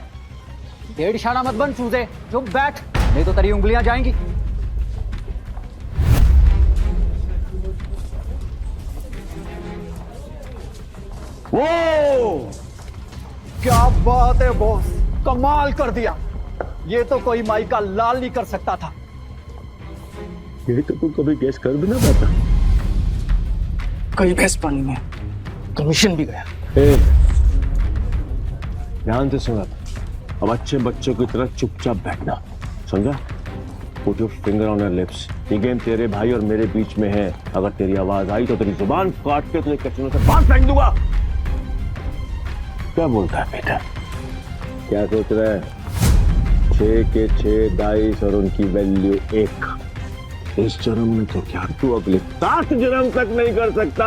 Speaker 15: डेढ़ इशारा मत बन चूजे, जो बैठ, नहीं तो तेरी उंगलियां जाएंगी।
Speaker 1: वो
Speaker 15: क्या बात है बॉस, कमाल कर दिया। ये तो कोई माई का लाल नहीं कर सकता था।
Speaker 1: ये तो तू कभी गेस कर भी ना पाता।
Speaker 9: कई भैंस पानी में, कमीशन भी गया।
Speaker 1: ध्यान से सुना, अब अच्छे बच्चों की तरह चुपचाप बैठना, समझा? Put your finger on your lips. ये गेम तेरे भाई और मेरे बीच में है। अगर तेरी आवाज आई तो तेरी जुबान काट के तुझे कैसीनो से बाहर फेंक दूंगा। क्या बोलता है बेटा? क्या सोच रहा है? 6 के 6 डाइस और उनकी वैल्यू 1। इस जन्म में तो क्या तू अगले 7 जन्म तक नहीं कर सकता।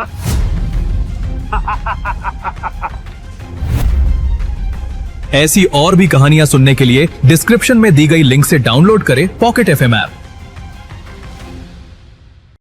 Speaker 20: ऐसी और भी कहानियां सुनने के लिए डिस्क्रिप्शन में दी गई लिंक से डाउनलोड करें पॉकेट FM ऐप।